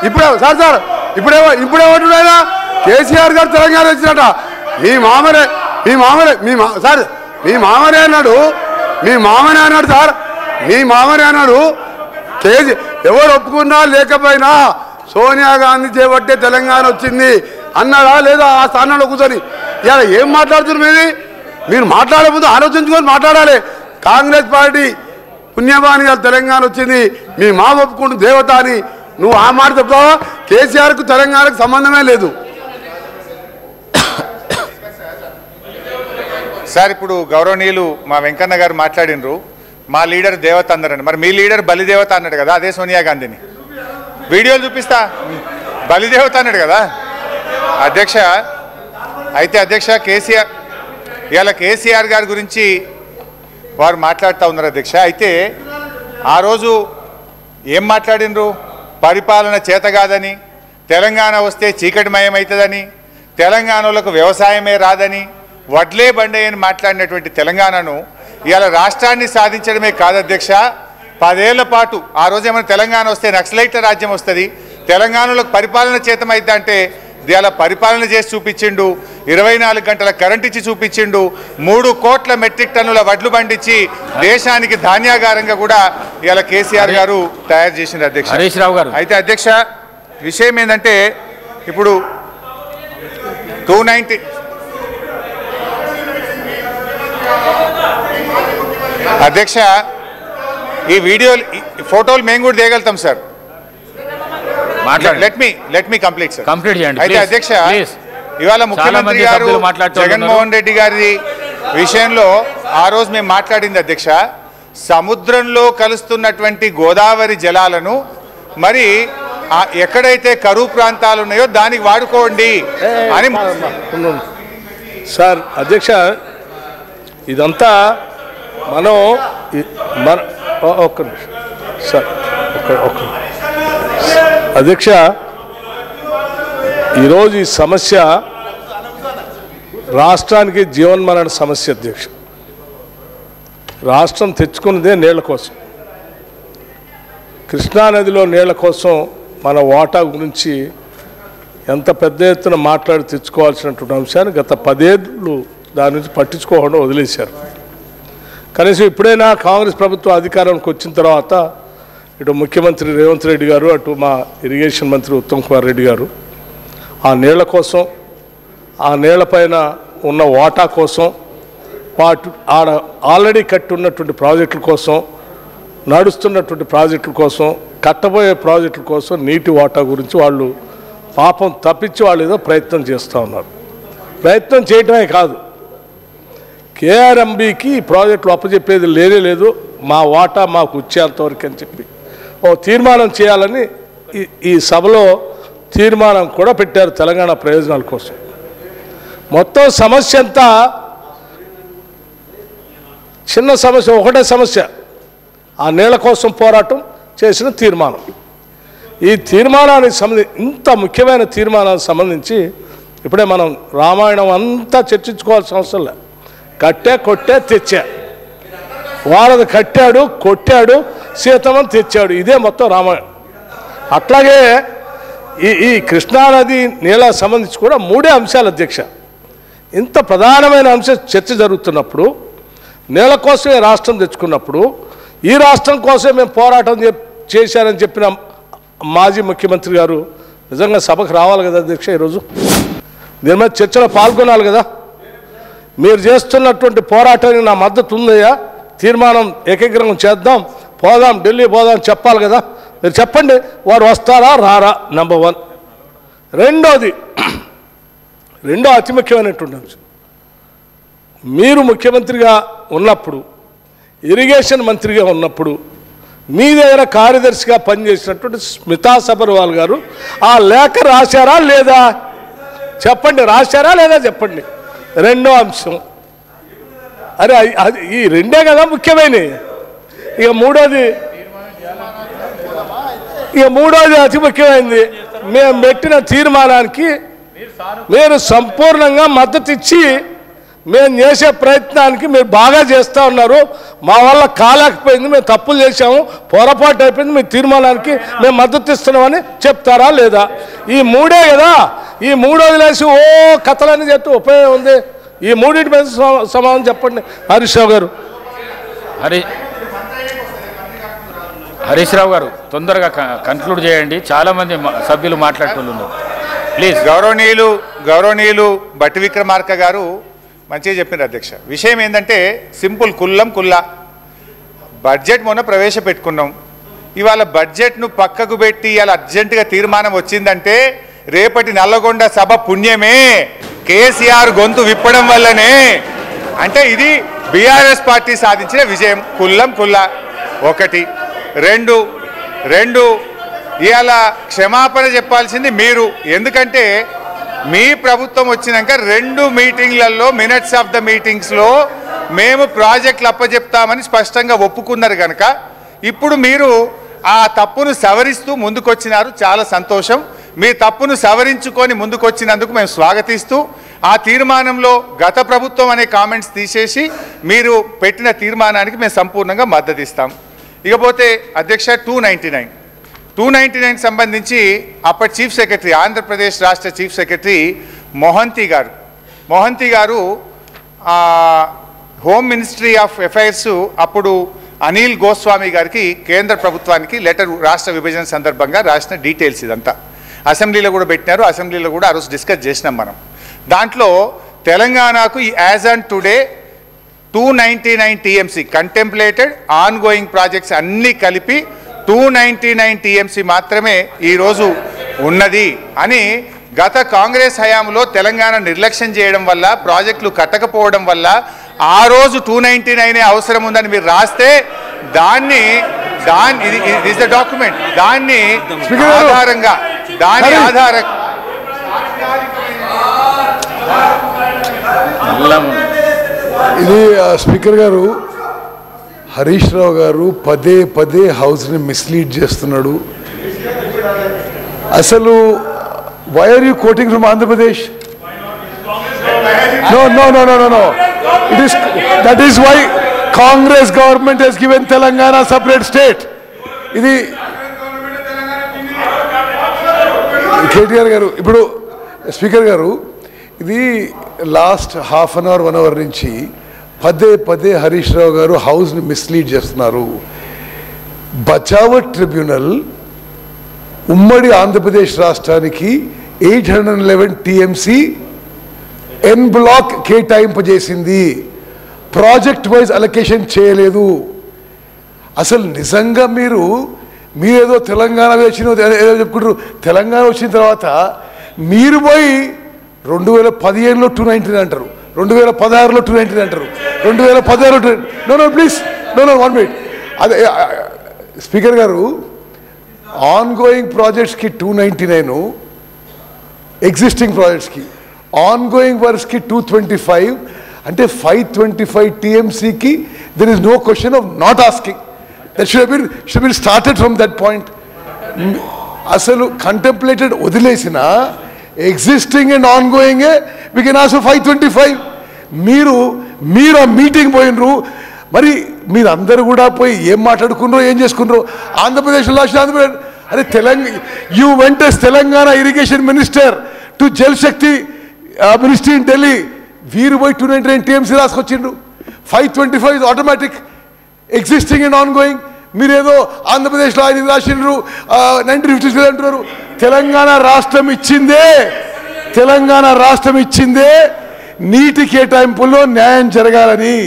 ఇప్పుడే సార్ ఇప్పుడే ఓటు లేదా కేసీఆర్ గారు తెలంగాణ వచ్చినట మీ మామనే సార్ మీ మామనే అన్నాడు సార్ మీ మామనే అన్నాడు ఎవరు ఒప్పుకున్నా లేకపోయినా సోనియా గాంధీ చేపట్టే తెలంగాణ వచ్చింది అన్నాడా లేదా ఆ స్థానంలో కూర్చొని ఇలా ఏం మాట్లాడుతున్నారు మీరు మాట్లాడే ముందు ఆలోచించుకొని మాట్లాడాలి కాంగ్రెస్ పార్టీ పుణ్యమాని తెలంగాణ వచ్చింది మీ మా ఒప్పుకుంటూ దేవత అని నువ్వు ఆ మాట చెప్తావా కేసీఆర్కు తెలంగాణకు సంబంధమే లేదు సార్ ఇప్పుడు గౌరవనీయులు మా వెంకన్న గారు మాట్లాడినరు మా లీడర్ దేవత అన్నారండి మరి మీ లీడర్ బలిదేవత అన్నాడు కదా అదే సోనియా గాంధీని వీడియోలు చూపిస్తా బలిదేవత అన్నాడు కదా అధ్యక్ష అయితే అధ్యక్ష కేసీఆర్ గారి గురించి వారు మాట్లాడుతూ ఉన్నారు అధ్యక్ష అయితే ఆ రోజు ఏం మాట్లాడినరు పరిపాలన చేత కాదని తెలంగాణ వస్తే చీకటిమయం అవుతుందని తెలంగాణలకు వ్యవసాయమే రాదని వడ్లే బండయ్యని మాట్లాడినటువంటి తెలంగాణను ఇవాళ రాష్ట్రాన్ని సాధించడమే కాదు అధ్యక్ష 10 ఏళ్ల పాటు ఆ రోజు ఏమైనా తెలంగాణ వస్తే నక్సలైట్ల రాజ్యం వస్తుంది తెలంగాణలో పరిపాలన చేతమైద్దా అంటే ఇవాళ పరిపాలన చేసి చూపించిండు 24 గంటల కరెంట్ ఇచ్చి చూపించిండు 3 కోట్ల మెట్రిక్ టన్నుల వడ్లు పండించి దేశానికి ధాన్యాగారంగా కూడా ఇవాళ కేసీఆర్ గారు తయారు చేసింది అధ్యక్ష హరీష్ రావు గారు అయితే అధ్యక్ష విషయం ఏంటంటే ఇప్పుడు 290 అధ్యక్ష ఈ వీడియోలు ఫోటోలు మేము కూడా తీయగలుగుతాం sir let me complete sir complete చేయండి అయితే అధ్యక్ష ఇవాళ ముఖ్యమంత్రి గారు జగన్మోహన్ రెడ్డి గారి విషయంలో ఆ రోజు మేము మాట్లాడింది అధ్యక్ష సముద్రంలో కలుస్తున్నటువంటి గోదావరి జలాలను మరి ఎక్కడైతే కరువు ప్రాంతాలు ఉన్నాయో దానికి వాడుకోండి అని సార్ అధ్యక్ష ఇదంతా మనం ఒక్క నిమిషం సార్ ఒక్క అధ్యక్ష ఈరోజు ఈ సమస్య రాష్ట్రానికి జీవన్మరణ సమస్య అధ్యక్ష రాష్ట్రం తెచ్చుకున్నదే నీళ్ల కోసం కృష్ణానదిలో నీళ్ల కోసం మన వాటా గురించి ఎంత పెద్ద ఎత్తున మాట్లాడి తెచ్చుకోవాల్సినటువంటి అంశాన్ని గత 10 ఏళ్ళు దాని నుంచి పట్టించుకోకుండా వదిలేశారు కనీసం ఇప్పుడైనా కాంగ్రెస్ ప్రభుత్వం అధికారానికి వచ్చిన తర్వాత ఇటు ముఖ్యమంత్రి రేవంత్ రెడ్డి గారు అటు మా ఇరిగేషన్ మంత్రి ఉత్తమ్ కుమార్ రెడ్డి గారు ఆ నీళ్ల కోసం ఆ నీళ్లపైన ఉన్న వాటా కోసం ఆడ ఆల్రెడీ కట్టి ఉన్నటువంటి ప్రాజెక్టుల కోసం నడుస్తున్నటువంటి ప్రాజెక్టుల కోసం కట్టబోయే ప్రాజెక్టుల కోసం నీటి వాటా గురించి వాళ్ళు పాపం తప్పించి వాళ్ళు ఏదో ప్రయత్నం చేస్తూ ఉన్నారు ప్రయత్నం చేయటమే కాదు కేఆర్ఎంబీకి ఈ ప్రాజెక్టులు అప్పచెప్పేది లేదు మా వాటా మాకు వచ్చేంతవరకు అని చెప్పి ఓ తీర్మానం చేయాలని ఈ సభలో తీర్మానం కూడా పెట్టారు తెలంగాణ ప్రయోజనాల కోసం మొత్తం సమస్య అంతా చిన్న సమస్య ఒకటే సమస్య ఆ నీళ్ల కోసం పోరాటం చేసిన తీర్మానం ఈ తీర్మానానికి సంబంధించి ఇంత ముఖ్యమైన తీర్మానానికి సంబంధించి ఇప్పుడే మనం రామాయణం అంతా చర్చించుకోవాల్సిన అవసరం లేదు కట్టే కొట్టే తెచ్చా వారధి కట్టాడు కొట్టాడు సీతమ్మని తెచ్చాడు ఇదే మొత్తం రామాయణం అట్లాగే ఈ కృష్ణానది నీళ్ళ సంబంధించి కూడా 3 అంశాలు అధ్యక్ష ఇంత ప్రధానమైన అంశం చర్చ జరుగుతున్నప్పుడు నీళ్ళ కోసమే రాష్ట్రం తెచ్చుకున్నప్పుడు ఈ రాష్ట్రం కోసమే మేము పోరాటం చేశారని చెప్పిన మాజీ ముఖ్యమంత్రి గారు నిజంగా సభకు రావాలి కదా అధ్యక్ష ఈరోజు దీని మీద చర్చలో పాల్గొనాలి కదా మీరు చేస్తున్నటువంటి పోరాటానికి నా మద్దతు ఉందయ్యా తీర్మానం ఏకగ్రహం చేద్దాం పోదాం ఢిల్లీ పోదాం చెప్పాలి కదా మీరు చెప్పండి వారు వస్తారా రారా నెంబర్ 1 రెండో అతి ముఖ్యమైనటువంటి అంశం మీరు ముఖ్యమంత్రిగా ఉన్నప్పుడు ఇరిగేషన్ మంత్రిగా ఉన్నప్పుడు మీ దగ్గర కార్యదర్శిగా పనిచేసినటువంటి స్మితా సబర్వాల్ గారు ఆ లేఖ రాశారా లేదా చెప్పండి రాశారా లేదా చెప్పండి రెండో అంశం అరే ఈ రెండే కదా ముఖ్యమైనవి ఇక మూడోది ఇక మూడోది అతి ముఖ్యమైనది, మేము పెట్టిన తీర్మానానికి మీరు సంపూర్ణంగా మద్దతు ఇచ్చి మేము చేసే ప్రయత్నానికి మీరు బాగా చేస్తూ ఉన్నారు. మా వల్ల కాలేకపోయింది, మేము తప్పులు చేసాము, పొరపాటు అయిపోయింది, మీ తీర్మానానికి మేము మద్దతు ఇస్తున్నామని చెప్తారా లేదా? ఈ మూడే కదా. ఈ మూడు వదిలేసి ఓ కథలని చెప్తే ఉపయోగం ఉంది? ఈ మూడింటి మీద సమాధానం చెప్పండి హరీష్ రావు గారు. హరీష్ రావు గారు తొందరగా కన్క్లూడ్ చేయండి, చాలామంది సభ్యులు మాట్లాడుతున్నారు ప్లీజ్. గౌరవనీయులు బట్టి విక్రమార్క గారు మంచిగా చెప్పినారు అధ్యక్ష. విషయం ఏంటంటే సింపుల్, కుల్లా బడ్జెట్ మొన్న ప్రవేశపెట్టుకున్నాం. ఇవాళ బడ్జెట్ను పక్కకు పెట్టి ఇవాళ అర్జెంటుగా తీర్మానం వచ్చిందంటే రేపటి నల్లగొండ సభ పుణ్యమే, కేసీఆర్ గొంతు విప్పడం వల్లనే. అంటే ఇది బీఆర్ఎస్ పార్టీ సాధించిన విజయం. కుల్లా ఒకటి. రెండు ఇవాళ క్షమాపణ చెప్పాల్సింది మీరు. ఎందుకంటే మీ ప్రభుత్వం వచ్చినాక 2 మీటింగ్లలో మినిట్స్ ఆఫ్ ద మీటింగ్స్లో మేము ప్రాజెక్టులు అప్పచెప్తామని స్పష్టంగా ఒప్పుకున్నారు కనుక ఇప్పుడు మీరు ఆ తప్పును సవరిస్తూ ముందుకొచ్చినారు. చాలా సంతోషం. మీ తప్పును సవరించుకొని ముందుకొచ్చినందుకు మేము స్వాగతిస్తూ ఆ తీర్మానంలో గత ప్రభుత్వం అనే కామెంట్స్ తీసేసి మీరు పెట్టిన తీర్మానానికి మేము సంపూర్ణంగా మద్దతు ఇస్తాం. ఇకపోతే అధ్యక్ష 299 సంబంధించి అప్పటి చీఫ్ సెక్రటరీ, ఆంధ్రప్రదేశ్ రాష్ట్ర చీఫ్ సెక్రటరీ మొహంతి గారు హోమ్ మినిస్ట్రీ ఆఫ్ అఫైర్స్ అప్పుడు అనిల్ గోస్వామి గారికి కేంద్ర ప్రభుత్వానికి లెటర్ రాష్ట్ర విభజన సందర్భంగా రాసిన డీటెయిల్స్ ఇదంతా అసెంబ్లీలో కూడా పెట్టినారు. అసెంబ్లీలో కూడా ఆ రోజు డిస్కస్ చేసినాం మనం. దాంట్లో తెలంగాణకు as on today 299 TMC contemplated on going projects అన్నీ కలిపి 299 TMC మాత్రమే ఈరోజు ఉన్నది అని గత కాంగ్రెస్ హయాంలో తెలంగాణ నిర్లక్ష్యం చేయడం వల్ల, ప్రాజెక్టులు కట్టకపోవడం వల్ల ఆ రోజు 299 అవసరం ఉందని మీరు రాస్తే దాని డాక్యుమెంట్ దాని ఆధారంగా ఇది స్పీకర్ గారు, హరీష్ రావు గారు పదే హౌస్ని మిస్లీడ్ చేస్తున్నాడు. అసలు why are you coating from Andhra Pradesh? No. That is why Congress government has given Telangana separate state. ఇది కేటీఆర్ గారు, ఇప్పుడు స్పీకర్ గారు, ఇది last half an hour 1 hour నుంచి పదే హరీష్ రావు గారు హౌస్ని మిస్లీడ్ చేస్తున్నారు. బచావ్ ట్రిబ్యునల్ ఉమ్మడి ఆంధ్రప్రదేశ్ రాష్ట్రానికి 811 TMC ఎన్ బ్లాక్ కేటాయింపజేసింది, ప్రాజెక్ట్ వైజ్ అలొకేషన్ చేయలేదు. అసలు నిజంగా మీరేదో తెలంగాణ ఏదో చెప్పుకుంటారు. తెలంగాణ వచ్చిన తర్వాత మీరు పోయి 2015లో 219 అంటారు, 2016లో 219 అంటారు, 2016లో నో ప్లీజ్ నో 1 మినిట్. అదే స్పీకర్ గారు, ఆన్ గోయింగ్ ప్రాజెక్ట్స్కి 299, ఎగ్జిస్టింగ్ ప్రాజెక్ట్స్కి ఆన్ గోయింగ్ వర్క్స్కి 225, అంటే 525 TMCకి there is no question of not asking. That should be started from that point. అసలు కంటెంప్లేటెడ్ వదిలేసిన ఎగ్జిస్టింగ్ అండ్ ఆన్ గోయింగే వీ కెన్ ఆల్సో 525. మీరు ఆ మీటింగ్ పోయినరు, మరి మీరందరూ కూడా పోయి ఏం మాట్లాడుకున్నారో ఏం చేసుకున్నారో. ఆంధ్రప్రదేశ్లో ఆంధ్రప్రదేశ్ అరే you went yes Telangana irrigation minister to Jal Shakti ministry in Delhi. వీరు పోయి 299 TMC రాసుకొచ్చిండ్రు. 525 is automatic, existing and on going. మీరేదో ఆంధ్రప్రదేశ్లో ఆయన రాసిండ్రు 1956 అంటున్నారు. తెలంగాణ రాష్ట్రం ఇచ్చిందే నీటి కేటాయింపుల్లో న్యాయం జరగాలని.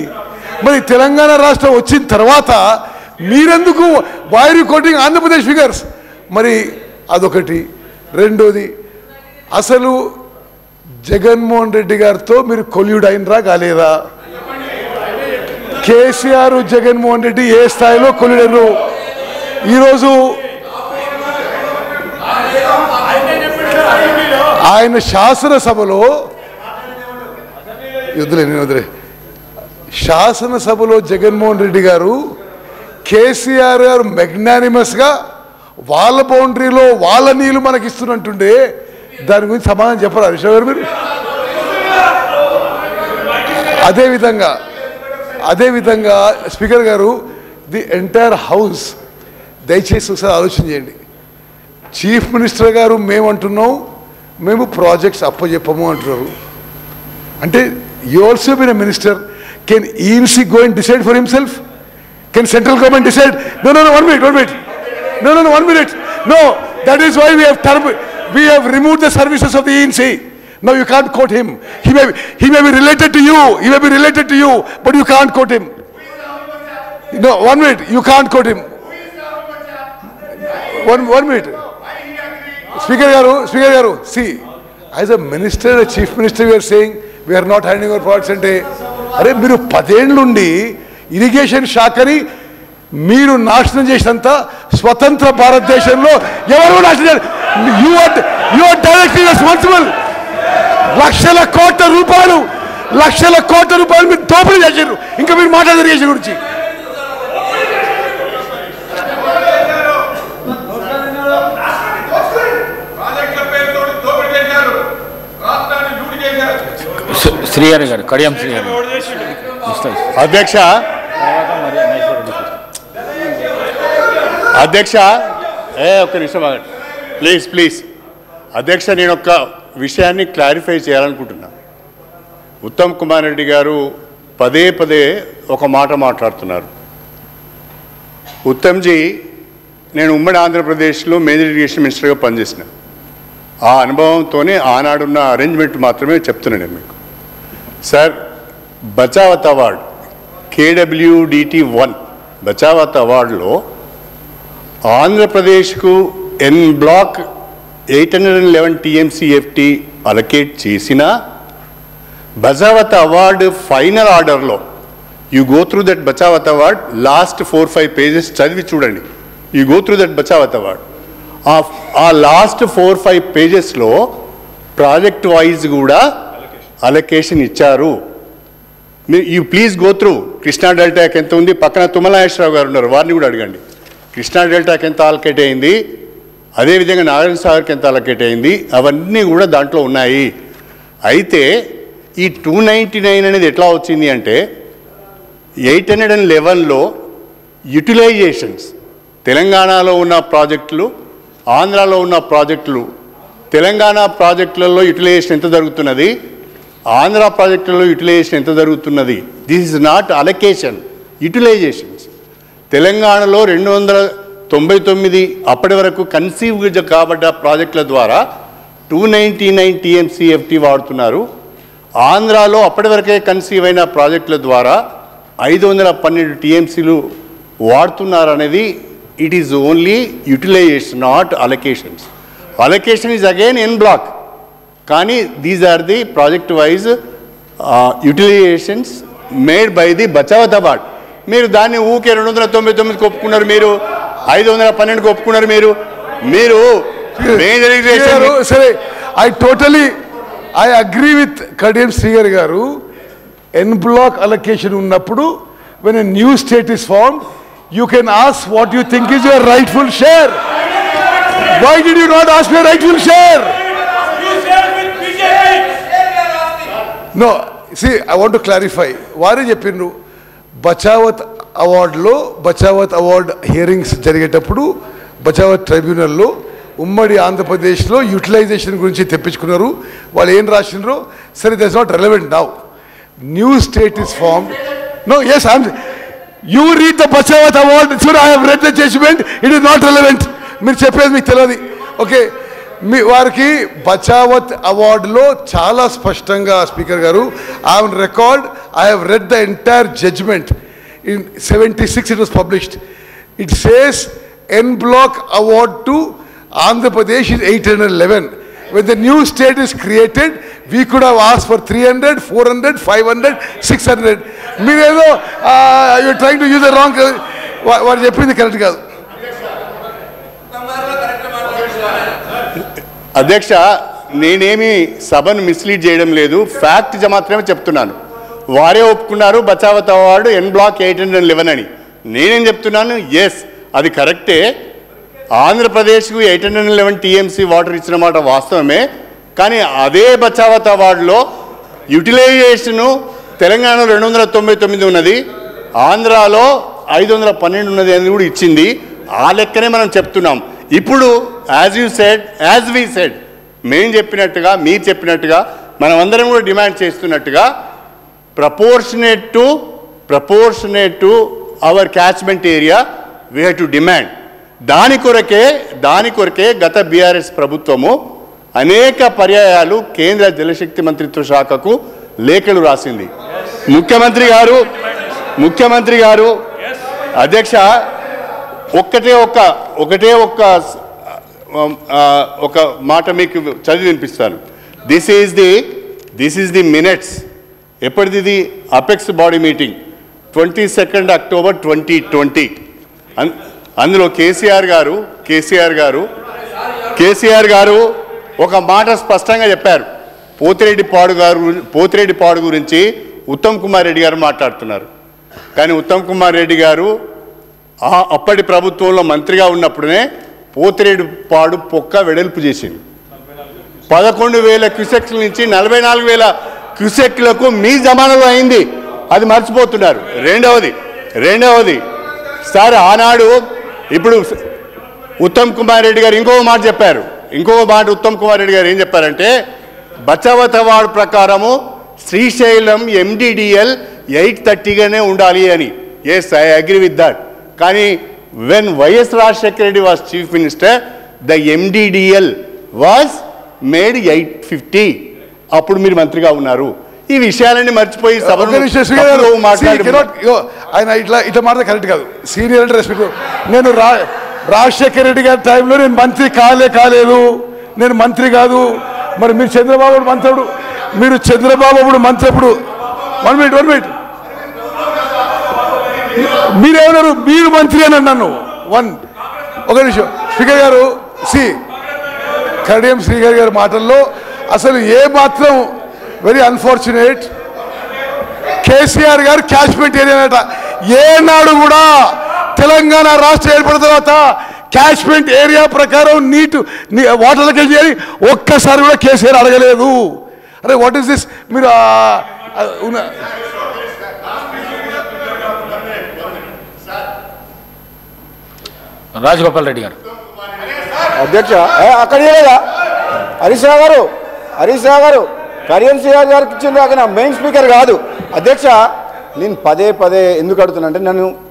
మరి తెలంగాణ రాష్ట్రం వచ్చిన తర్వాత మీరెందుకు వైర్ కోటింగ్ ఆంధ్రప్రదేశ్ ఫిగర్స్? మరి అదొకటి. రెండోది, అసలు జగన్మోహన్ రెడ్డి గారితో మీరు కొల్యూడ్ అయినరా కాలేదా? కేసీఆర్ జగన్మోహన్ రెడ్డి ఏ స్థాయిలో కొల్యూడరు? ఈరోజు ఆయన శాసనసభలో శాసనసభలో జగన్మోహన్ రెడ్డి గారు కేసీఆర్ గారు మెగ్నానిమస్గా వాళ్ళ బౌండరీలో వాళ్ళ నీళ్ళు మనకి ఇస్తున్నట్టుండే దాని గురించి సమాధానం చెప్పరా హరీష్ గారు మీరు? అదేవిధంగా స్పీకర్ గారు, ది ఎంటైర్ హౌస్ దయచేసి ఒకసారి ఆలోచన చేయండి. చీఫ్ మినిస్టర్ గారు మేమంటున్నాం, మేము ప్రాజెక్ట్స్ అప్పచెప్పము అంటున్నారు. అంటే you also been a minister. Can ENC go and decide for himself? Can central government decide? No, 1 minute. No, 1 minute. No, that is why we have removed the services of the ENC. Now you can't quote him. He may be related to you, but you can't quote him. No, 1 minute. You can't quote him. 1 minute. Speaker garu, see, as a minister, a chief minister, we are saying we are not handing over products ante, are మీరు 10 ఏళ్ళ నుండి irrigation శాఖని మీరు నాశనం చేసినంత స్వతంత్ర భారతదేశంలో ఎవరు నాశనం? You are directly responsible. లక్షల కోట్ల రూపాయలు మీరు దోపిడీ చేశారు. ఇంకా మీరు మాట్లాడే ఇరిగేషన్ గురించి. శ్రీహరి గారు, కడియం శ్రీహరి. అధ్యక్ష ఒక్క నిమిషం ప్లీజ్ అధ్యక్ష, నేను ఒక విషయాన్ని క్లారిఫై చేయాలనుకుంటున్నా. ఉత్తమ్ కుమార్ రెడ్డి గారు పదే ఒక మాట మాట్లాడుతున్నారు. ఉత్తమ్జీ, నేను ఉమ్మడి ఆంధ్రప్రదేశ్లో మేజర్ ఇరిగేషన్ మినిస్టర్గా పనిచేసిన ఆ అనుభవంతోనే ఆనాడున్న అరేంజ్మెంట్ మాత్రమే చెప్తున్నాను నేను మీకు. Sir, Bachawat award KWDT1 Bachawat అవార్డులో ఆంధ్రప్రదేశ్కు ఎన్ బ్లాక్ 811 TMCFT అలొకేట్ చేసిన బచావత్ అవార్డు ఫైనల్ ఆర్డర్లో you go through that Bachawat award last 4-5 pages చదివి చూడండి. You go through that Bachawat award. ఆ లాస్ట్ 4-5 పేజెస్లో ప్రాజెక్ట్ వైజ్ కూడా అలొకేషన్ ఇచ్చారు. You please go through. Krishna డెల్టాకి ఎంత ఉంది, పక్కన తుమ్మల నాగేశ్వరరావు గారు ఉన్నారు, వారిని కూడా అడగండి. కృష్ణా డెల్టాకి ఎంత అలొకేట్ అయింది, అదేవిధంగా నాగార్జున సాగర్కి ఎంత అలొకేట్ అయింది, అవన్నీ కూడా దాంట్లో ఉన్నాయి. అయితే ఈ 299 అనేది ఎట్లా వచ్చింది అంటే 811లో యూటిలైజేషన్స్, తెలంగాణలో ఉన్న ప్రాజెక్టులు, ఆంధ్రాలో ఉన్న ప్రాజెక్టులు, తెలంగాణ ప్రాజెక్టులలో యూటిలైజేషన్ ఎంత జరుగుతున్నది, ఆంధ్ర ప్రాజెక్టులలో యూటిలైజేషన్ ఎంత జరుగుతున్నది. This is not allocation, utilisations. తెలంగాణలో 299 అప్పటి వరకు కన్సీవ్ కాబడ్డ ప్రాజెక్టుల ద్వారా 299 TMCFT వాడుతున్నారు. ఆంధ్రాలో అప్పటి వరకే కన్సీవ్ అయిన ప్రాజెక్టుల ద్వారా 512 TMCలు వాడుతున్నారు అనేది it is only utilization, not allocations. Allocation is again N block, కానీ these are the project wise utilizations made by the Bachawat award. మీరు దాన్ని ఊకే 299 ఒప్పుకున్నారు, మీరు 512 ఒప్పుకున్నారు. మీరు మేజర్ ఇరిగేషన్. సరే, I agree with Kadiyam Srigari garu. N block allocation ఉన్నప్పుడు when a new state is formed, you can ask what you think is your rightful share. Why did you not ask your rightful share? No, see, I want to clarify. వారే చెప్పిండ్రు Bachawat అవార్డులో, Bachawat award hearings జరిగేటప్పుడు బచావత్ ట్రైబ్యునల్లో ఉమ్మడి ఆంధ్రప్రదేశ్లో utilisation గురించి తెప్పించుకున్నారు. వాళ్ళు ఏం రాసినారో సరే, that's not relevant now. New state is formed. No, yes, you read the Bachawat award. చూడు, I have read the judgment. It is not relevant. మీరు చెప్పేది మీకు తెలియదు. ఓకే, వారికి బచావత్ అవార్డులో చాలా స్పష్టంగా స్పీకర్ గారు, I on record, I have read the entire judgement. In 76 it was published. It says N block award to Andhra Pradesh is 811. When the new state is created, we could have asked for 300, 400, 500, 600. Meeredo, you are trying to use the wrong. What చెప్పింది correct కాదు. అధ్యక్ష, నేనేమి సభను mislead చేయడం లేదు, fact మాత్రమే చెప్తున్నాను. వారే ఒప్పుకున్నారు బచావత్ అవార్డు N block 811 అని. నేనేం చెప్తున్నాను, ఎస్ అది కరెక్టే, ఆంధ్రప్రదేశ్కు 811 టీఎంసీ వాటర్ ఇచ్చిన మాట వాస్తవమే. కానీ అదే బచావత్ అవార్డులో యూటిలైజేషను తెలంగాణలో 299 ఉన్నది, ఆంధ్రాలో 512 ఉన్నది అని కూడా ఇచ్చింది. ఆ లెక్కనే మనం చెప్తున్నాం. ఇప్పుడు యాజ్ వి సెడ్ మేము చెప్పినట్టుగా మీరు చెప్పినట్టుగా మనం అందరం కూడా డిమాండ్ చేస్తున్నట్టుగా proportionate to our catchment area we have to demand. దాని కొరకే గత బీఆర్ఎస్ ప్రభుత్వము అనేక పర్యాయాలు కేంద్ర జలశక్తి మంత్రిత్వ శాఖకు లేఖలు రాసింది. ముఖ్యమంత్రి గారు అధ్యక్ష ఒకటే ఒక మాట మీకు చదివి వినిపిస్తాను. This is the minutes. ఎప్పటిది ఇది? Apex body meeting 22 October 2020. అందులో కేసీఆర్ గారు ఒక మాట స్పష్టంగా చెప్పారు. పోతిరెడ్డిపాడు గురించి ఉత్తమ్ కుమార్ రెడ్డి గారు మాట్లాడుతున్నారు. కానీ ఉత్తమ్ కుమార్ రెడ్డి గారు అప్పటి ప్రభుత్వంలో మంత్రిగా ఉన్నప్పుడే పోతిరెడ్డిపాడు పొక్క వెడల్పు చేసింది. 11,000 క్యూసెక్ల నుంచి 44,000 క్యూసెక్లకు మీ జమానాలో అయింది. అది మర్చిపోతున్నారు. రెండవది సార్ ఆనాడు ఇప్పుడు ఉత్తమ్ కుమార్ రెడ్డి గారు ఇంకో మాట ఉత్తమ్ కుమార్ రెడ్డి గారు ఏం చెప్పారంటే బచావత్ అవార్డు ప్రకారము శ్రీశైలం MDDL 830గానే ఉండాలి అని. Yes, I agree with that. కానీ when YSR Rajasekhara Reddy was chief minister the MDDL was made 850. అప్పుడు మీరు మంత్రిగా ఉన్నారు. ఈ విషయాలన్నీ మర్చిపోయి ఆయన ఇట్లా మాట కరెక్ట్ కాదు. సీనియర్ అంటే రెస్పెక్ట్. నేను రాజశేఖర రెడ్డి గారి టైంలో నేను మంత్రి కాలేదు, నేను మంత్రి కాదు. మరి మీరు చంద్రబాబు మంత్రుడు, మీరు చంద్రబాబు అప్పుడు మంత్రి అప్పుడు 1 మినిట్ మీరేమన్నారు? మీరు మంత్రి అని అన్నాను. ఒక నిమిషం స్పీకర్ గారు. కడియం శ్రీగారి గారి మాటల్లో అసలు ఏ మాత్రం వెరీ అన్ఫార్చునేట్. కేసీఆర్ గారు క్యాచ్మెంట్ ఏరియా అట. ఏనాడు కూడా తెలంగాణ రాష్ట్రం ఏర్పడిన తర్వాత క్యాచ్మెంట్ ఏరియా ప్రకారం వాటర్లకి వెళ్ళి ఒక్కసారి కూడా కేసీఆర్ అడగలేదు. అరే వాట్ ఈస్ దిస్? మీరు రాజగోపాల్ రెడ్డి గారు. అధ్యక్ష అక్కడ హరీష్ రావు గారు కడియం శ్రీగారి గారికి ఇచ్చింది. అక్కడ మెయిన్ స్పీకర్ కాదు అధ్యక్ష. నేను పదే ఎందుకు అడుగుతున్నా అంటే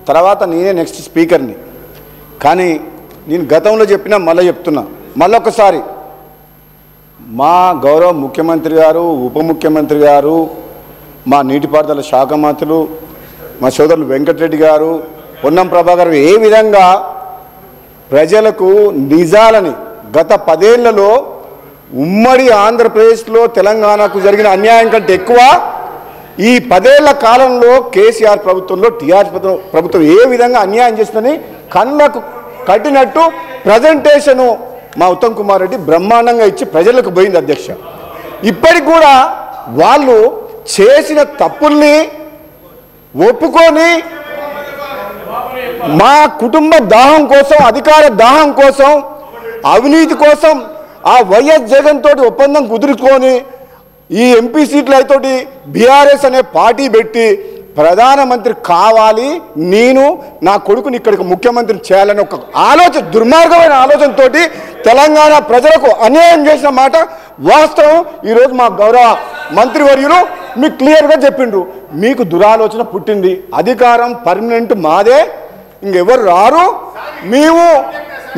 తర్వాత నేనే నెక్స్ట్ స్పీకర్ని. కానీ నేను గతంలో చెప్పినా మళ్ళీ చెప్తున్నా, మళ్ళొకసారి మా గౌరవ ముఖ్యమంత్రి గారు, ఉప ముఖ్యమంత్రి గారు, మా నీటిపారుదల శాఖ మంత్రులు, మా సోదరులు వెంకటరెడ్డి గారు, పొన్నం ప్రభాకర్ ఏ విధంగా ప్రజలకు నిజాలని గత 10 ఏళ్లలో ఉమ్మడి ఆంధ్రప్రదేశ్లో తెలంగాణకు జరిగిన అన్యాయం కంటే ఎక్కువ ఈ 10 ఏళ్ల కాలంలో కేసీఆర్ ప్రభుత్వంలో టీఆర్ఎస్ ప్రభుత్వం ఏ విధంగా అన్యాయం చేస్తుందని కళ్ళకు కట్టినట్టు ప్రజెంటేషను మా ఉత్తమ్ కుమార్ రెడ్డి బ్రహ్మాండంగా ఇచ్చి ప్రజలకు పోయింది అధ్యక్ష. ఇప్పటికి కూడా వాళ్ళు చేసిన తప్పుల్ని ఒప్పుకొని మా కుటుంబ దాహం కోసం, అధికార దాహం కోసం, అవినీతి కోసం ఆ వైఎస్ జగన్ తోటి ఒప్పందం కుదుర్చుకొని ఈ ఎంపీ సీట్లు అయితోటి బీఆర్ఎస్ అనే పార్టీ పెట్టి ప్రధానమంత్రి కావాలి, నేను నా కొడుకుని ఇక్కడికి ముఖ్యమంత్రిని చేయాలని ఒక ఆలోచన, దుర్మార్గమైన ఆలోచనతో తెలంగాణ ప్రజలకు అన్యాయం చేసిన మాట వాస్తవం. ఈరోజు మా గౌరవ మంత్రివర్యులు మీకు క్లియర్గా చెప్పిండ్రు. మీకు దురాలోచన పుట్టింది, అధికారం పర్మనెంట్ మాదే, ఇంకెవరు రారు.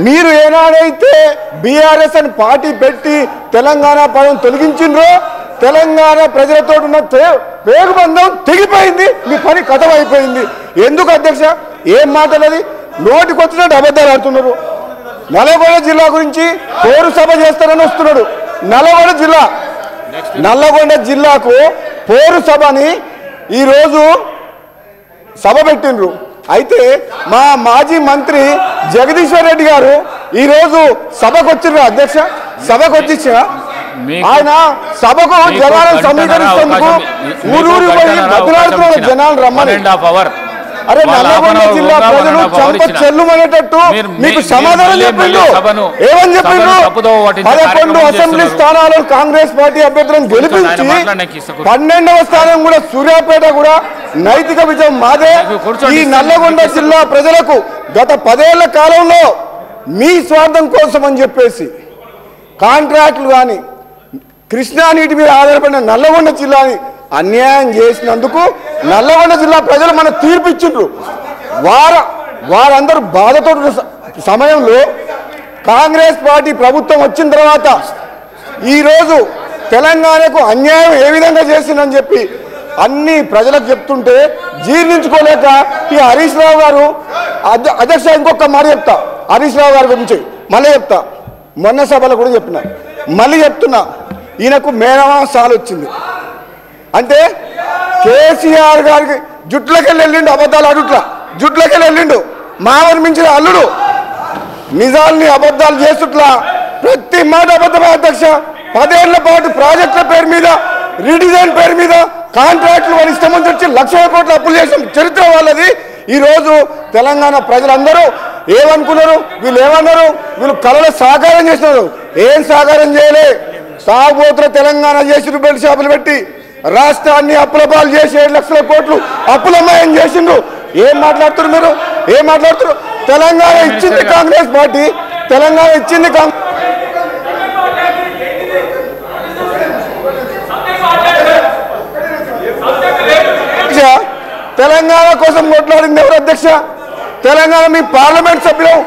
మీరు ఏనాడైతే బీఆర్ఎస్ అని పార్టీ పెట్టి తెలంగాణ పదం తొలగించిండ్రో తెలంగాణ ప్రజలతో ఉన్న పేగుబంధం తెగిపోయింది, మీ పని కథం అయిపోయింది. ఎందుకు అధ్యక్ష ఏం మాటలది? నోటికొచ్చినట్టు అబద్ధాలు ఆడుతున్నారు. నల్లగొండ జిల్లా గురించి పోరు సభ చేస్తారని వస్తున్నాడు. నల్లగొండ జిల్లాకు పోరు సభని ఈరోజు సభ పెట్టిండ్రు. అయితే మా మాజీ మంత్రి జగదీశ్వర్ రెడ్డి గారు ఈరోజు సభకు వచ్చిండ్రు అధ్యక్ష. సభకు వచ్చి ఆయన సభకు జనాలను సమీకరిస్తేందుకు ఊరూరు పోయి బతులాడుతున్న జనాలు రమ్మని అరే నల్లగొండ జిల్లా ప్రజలు చంప చెల్లుమనేటట్టు మీకు సమాధానం చెప్పిండు. ఏమని చెప్పిండు? 11 అసెంబ్లీ స్థానాలను కాంగ్రెస్ పార్టీ అభ్యర్థులను గెలిపించి 12వ స్థానం కూడా సూర్యాపేట కూడా నైతిక విజయం మాదే. ఈ నల్లగొండ జిల్లా ప్రజలకు గత 10 ఏళ్ల కాలంలో మీ స్వార్థం కోసం అని చెప్పేసి కాంట్రాక్టులు కానీ కృష్ణా నీటి మీద ఆధారపడిన నల్లగొండ జిల్లాని అన్యాయం చేసినందుకు నల్లగొండ జిల్లా ప్రజలు మన తీర్పిచ్చిండ్రు. వారందరూ బాధతో సమయంలో కాంగ్రెస్ పార్టీ ప్రభుత్వం వచ్చిన తర్వాత ఈరోజు తెలంగాణకు అన్యాయం ఏ విధంగా చేసిందని చెప్పి అన్ని ప్రజలకు చెప్తుంటే జీర్ణించుకోలేక ఈ హరీష్ రావు గారు అధ్యక్ష ఇంకొక మాట చెప్తా హరీష్ రావు గారి గురించి మళ్ళీ చెప్తా. మొన్న సభలో కూడా చెప్పిన, మళ్ళీ చెప్తున్నా, ఈయనకు మేనమాసాలు వచ్చింది అంటే కేసీఆర్ గారికి జుట్లకెళ్ళి వెళ్ళిండు, అబద్ధాలు అడుట్లా జుట్లకెళ్ళి వెళ్ళిండు, మావని మించిన అల్లుడు నిజాల్ని అబద్ధాలు చేస్తుట్లా ప్రతి మాట అబద్ధమే అధ్యక్ష. 10 ఏళ్ల పాటు ప్రాజెక్టుల పేరు మీద రీడిజైన్ పేరు మీద కాంట్రాక్టులు వారి ఇష్టం వచ్చి 1,00,000 కోట్ల అప్పులు చేసిన చరిత్ర వాళ్ళది. ఈరోజు తెలంగాణ ప్రజలందరూ ఏమనుకున్నారు? వీళ్ళు ఏమన్నారు? వీళ్ళు కళలో సాకారం చేసినారు. ఏం సాకారం చేయలే? తాగుబోతుల తెలంగాణ చేసి బెల్ట్ షాపులు పెట్టి రాష్ట్రాన్ని అప్పుల పాలు చేసి 7 లక్షల కోట్లు అప్పులమయం చేసిండ్రు. ఏం మాట్లాడుతున్నారు మీరు? ఏం మాట్లాడుతున్నారు? తెలంగాణ ఇచ్చింది కాంగ్రెస్ పార్టీ, తెలంగాణ ఇచ్చింది తెలంగాణ కోసం కొట్లాడింది ఎవరు అధ్యక్ష? తెలంగాణ మీ పార్లమెంట్ సభ్యులం,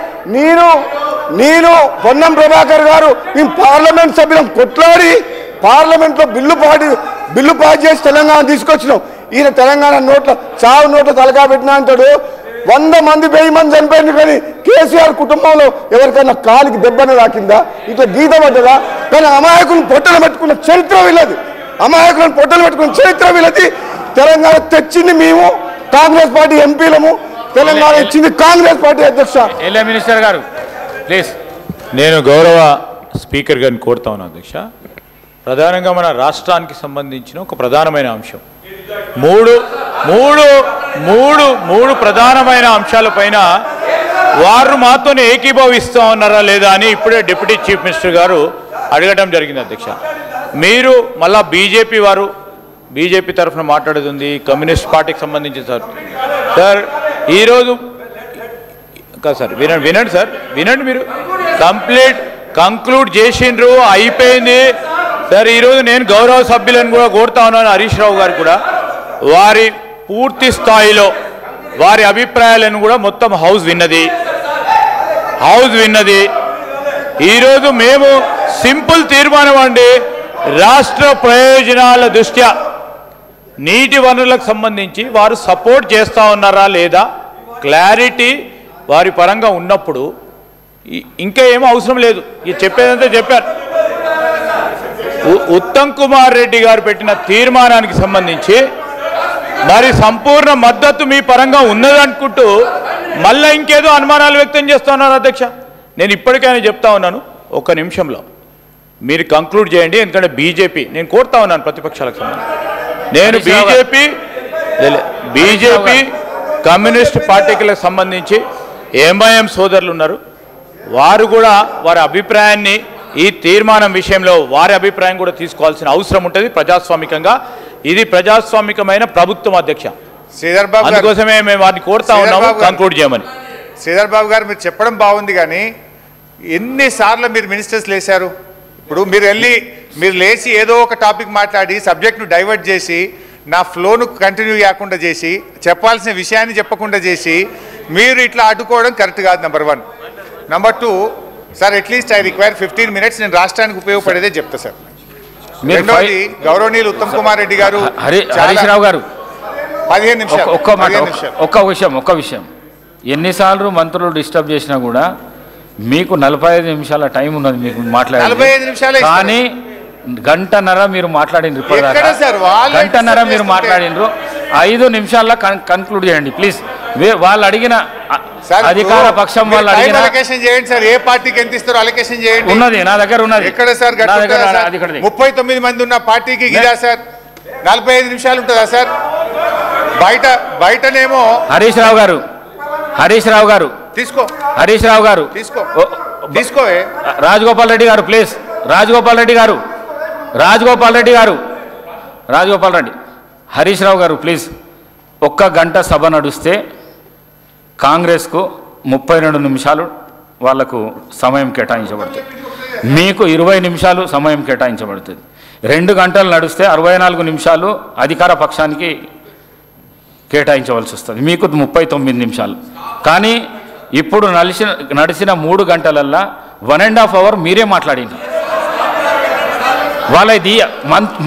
నేను పొన్నం ప్రభాకర్ గారు మీ పార్లమెంట్ సభ్యులం కొట్లాడి పార్లమెంట్లో బిల్లు పాస్ చేసి తెలంగాణ తీసుకొచ్చినాం. ఈయన తెలంగాణ చావు నోట్ల తలకా పెట్టినా అంటాడు. 100 మంది 1000 మంది చనిపోయింది కానీ కేసీఆర్ కుటుంబంలో ఎవరికైనా కాలికి దెబ్బన తాకిందా? ఇట్లా గీత పడ్డదా? కానీ అమాయకులను పొట్టలు పెట్టుకున్న చరిత్ర వీళ్ళది. అమాయకులను పొట్టలు పెట్టుకున్న చరిత్ర వీళ్ళది. తెలంగాణ తెచ్చింది మేము కాంగ్రెస్ పార్టీ ఎంపీలము, తెలంగాణ ఇచ్చింది కాంగ్రెస్ పార్టీ అధ్యక్ష. మినిస్టర్ గారు ప్లీజ్. నేను గౌరవ స్పీకర్ గారిని కోరుతా ఉన్నాను అధ్యక్ష. ప్రధానంగా మన రాష్ట్రానికి సంబంధించిన ఒక ప్రధానమైన అంశం మూడు ప్రధానమైన అంశాలపైన వారు మాతోనే ఏకీభవిస్తూ ఉన్నారా లేదా అని ఇప్పుడే డిప్యూటీ చీఫ్ మినిస్టర్ గారు అడగడం జరిగింది అధ్యక్ష. మీరు మళ్ళా బీజేపీ తరఫున మాట్లాడుతుంది, కమ్యూనిస్ట్ పార్టీకి సంబంధించి సార్ ఈరోజు కాదు సార్, వినండి సార్, వినండి. మీరు కంక్లూడ్ చేసిండ్రు, అయిపోయింది సార్. ఈరోజు నేను గౌరవ సభ్యులను కూడా కోరుతా ఉన్నాను, హరీష్ రావు గారు కూడా వారి పూర్తి స్థాయిలో వారి అభిప్రాయాలను కూడా మొత్తం హౌస్ విన్నది. ఈరోజు మేము సింపుల్ తీర్మానం అండి, రాష్ట్ర ప్రయోజనాల దృష్ట్యా నీటి వనరులకు సంబంధించి వారు సపోర్ట్ చేస్తూ ఉన్నారా లేదా క్లారిటీ వారి పరంగా ఉన్నప్పుడు ఇంకా ఏమో అవసరం లేదు. ఇది చెప్పేదంతా చెప్పారు. ఉత్తమ్ కుమార్ రెడ్డి గారు పెట్టిన తీర్మానానికి సంబంధించి మరి సంపూర్ణ మద్దతు మీ పరంగా ఉన్నదనుకుంటూ మళ్ళీ ఇంకేదో అనుమానాలు వ్యక్తం చేస్తూ ఉన్నారు అధ్యక్ష. నేను ఇప్పటికైనా చెప్తా ఉన్నాను, 1 నిమిషంలో మీరు కంక్లూడ్ చేయండి. ఎందుకంటే బీజేపీ నేను కోరుతా ఉన్నాను ప్రతిపక్షాలకు సంబంధించి, నేను బీజేపీ కమ్యూనిస్ట్ పార్టీలకు సంబంధించి ఎంఐఎం సోదరులు ఉన్నారు, వారు కూడా వారి అభిప్రాయాన్ని ఈ తీర్మానం విషయంలో వారి అభిప్రాయం కూడా తీసుకోవాల్సిన అవసరం ఉంటుంది ప్రజాస్వామికంగా. ఇది ప్రజాస్వామికమైన ప్రభుత్వం అధ్యక్ష. శ్రీధర్ బాబు అందుకోసమే మేము వారిని కోరుతా ఉన్నాము కంక్లూడ్ చేయమని. శ్రీధర్ బాబు గారు మీరు చెప్పడం బాగుంది, కానీ ఎన్నిసార్లు మీరు మినిస్టర్స్ లేశారు? ఇప్పుడు మీరు లేచి ఏదో ఒక టాపిక్ మాట్లాడి సబ్జెక్ట్ను డైవర్ట్ చేసి నా ఫ్లోను కంటిన్యూ చేయకుండా చేసి చెప్పాల్సిన విషయాన్ని చెప్పకుండా చేసి మీరు ఇట్లా అడ్డుకోవడం కరెక్ట్ కాదు. Number 1. Number 2, sir at least I require 15 minutes. నేను రాష్ట్రానికి ఉపయోగపడేదే చెప్తా సార్. రెండోది గౌరవనీయులు ఉత్తమ్ కుమార్ రెడ్డి గారు, హరీష్ రావు గారు 15 నిమిషాలు. ఒక్క విషయం, ఎన్నిసార్లు మంత్రులు డిస్టర్బ్ చేసినా కూడా మీకు 45 నిమిషాల టైం ఉన్నది మీకు మాట్లాడాలి. 45 నిమిషాలే కానీ గంటన్నర మీరు మాట్లాడిండ్రు. గంటన్నర మీరు మాట్లాడిండ్రు. 5 నిమిషాల్లో కంక్లూడ్ చేయండి ప్లీజ్. వాళ్ళు అడిగిన అధికార పక్షం వాళ్ళు అడిగిన అలొకేషన్ చేయండి సార్. ఏ పార్టీకి ఎంత ఇస్తారో అలొకేషన్ చేయండి. ఉన్నది నా దగ్గర ఉన్నది. ఎక్కడ సార్? 39 మంది ఉన్న పార్టీకి ఇదా సార్ 45 నిమిషాలు ఉంటుందా సార్? బయటనేమో హరీష్ రావు గారు తీసుకో హరీష్ రావు గారు తీసుకోవే. రాజగోపాల్ రెడ్డి గారు ప్లీజ్. రాజగోపాల్ రెడ్డి హరీష్ రావు గారు ప్లీజ్. 1 గంట సభ నడుస్తే కాంగ్రెస్కు 32 నిమిషాలు వాళ్లకు సమయం కేటాయించబడుతుంది, మీకు 20 నిమిషాలు సమయం కేటాయించబడుతుంది. 2 గంటలు నడిస్తే 64 నిమిషాలు అధికార పక్షానికి కేటాయించవలసి వస్తుంది, మీకు 39 నిమిషాలు. కానీ ఇప్పుడు నడిచిన 3 గంటలల్లా 1.5 అవర్ మీరే మాట్లాడింది. వాళ్ళ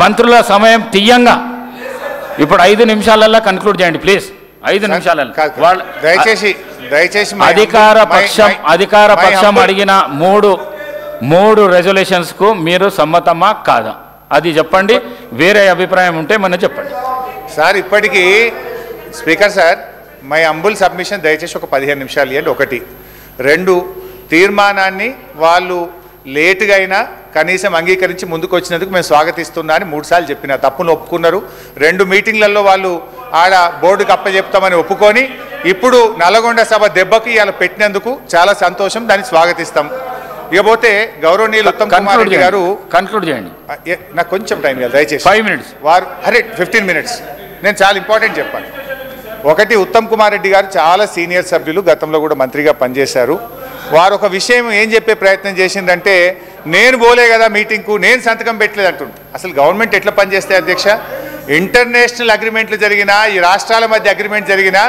మంత్రుల సమయం తీయంగా ఇప్పుడు 5 నిమిషాలల్లా కన్క్లూడ్ చేయండి ప్లీజ్. 5 నిమిషాలల్లా. దయచేసి అధికార పక్షం అడిగిన 3 రెజల్యూషన్స్కు మీరు సమ్మతమా కాదా అది చెప్పండి. వేరే అభిప్రాయం ఉంటే మనం చెప్పండి సార్. ఇప్పటికీ స్పీకర్ సార్, మై అంబుల్ సబ్మిషన్ దయచేసి ఒక 15 నిమిషాలు ఇవ్వండి. 1, 2 తీర్మానాన్ని వాళ్ళు లేటుగా అయినా కనీసం అంగీకరించి ముందుకు వచ్చినందుకు మేము స్వాగతిస్తున్నా అని 3 సార్లు చెప్పిన తప్పును ఒప్పుకున్నారు. 2 మీటింగ్లలో వాళ్ళు ఆడ బోర్డుకి అప్పచెప్తామని ఒప్పుకొని ఇప్పుడు నల్గొండ సభ దెబ్బకి ఇలా పెట్టినందుకు చాలా సంతోషం, దాన్ని స్వాగతిస్తాం. ఇకపోతే గౌరవనీయులు ఉత్తమ్ కుమార్ రెడ్డి గారు కన్క్లూడ్ చేయండి. నాకు కొంచెం టైం ఇవ్వాలి దయచేసి. 5 minutes వారు 15 minutes నేను చాలా ఇంపార్టెంట్ చెప్పాను. 1, ఉత్తమ్ కుమార్ రెడ్డి గారు చాలా సీనియర్ సభ్యులు, గతంలో కూడా మంత్రిగా పనిచేశారు. వారు ఒక విషయం ఏం చెప్పే ప్రయత్నం చేసిందంటే, నేను పోలే కదా మీటింగ్కు, నేను సంతకం పెట్టలేదు అంటుండ్రు. అసలు గవర్నమెంట్ ఎట్లా పనిచేస్తే అధ్యక్ష? ఇంటర్నేషనల్ అగ్రిమెంట్లు జరిగినా, ఈ రాష్ట్రాల మధ్య అగ్రిమెంట్ జరిగినా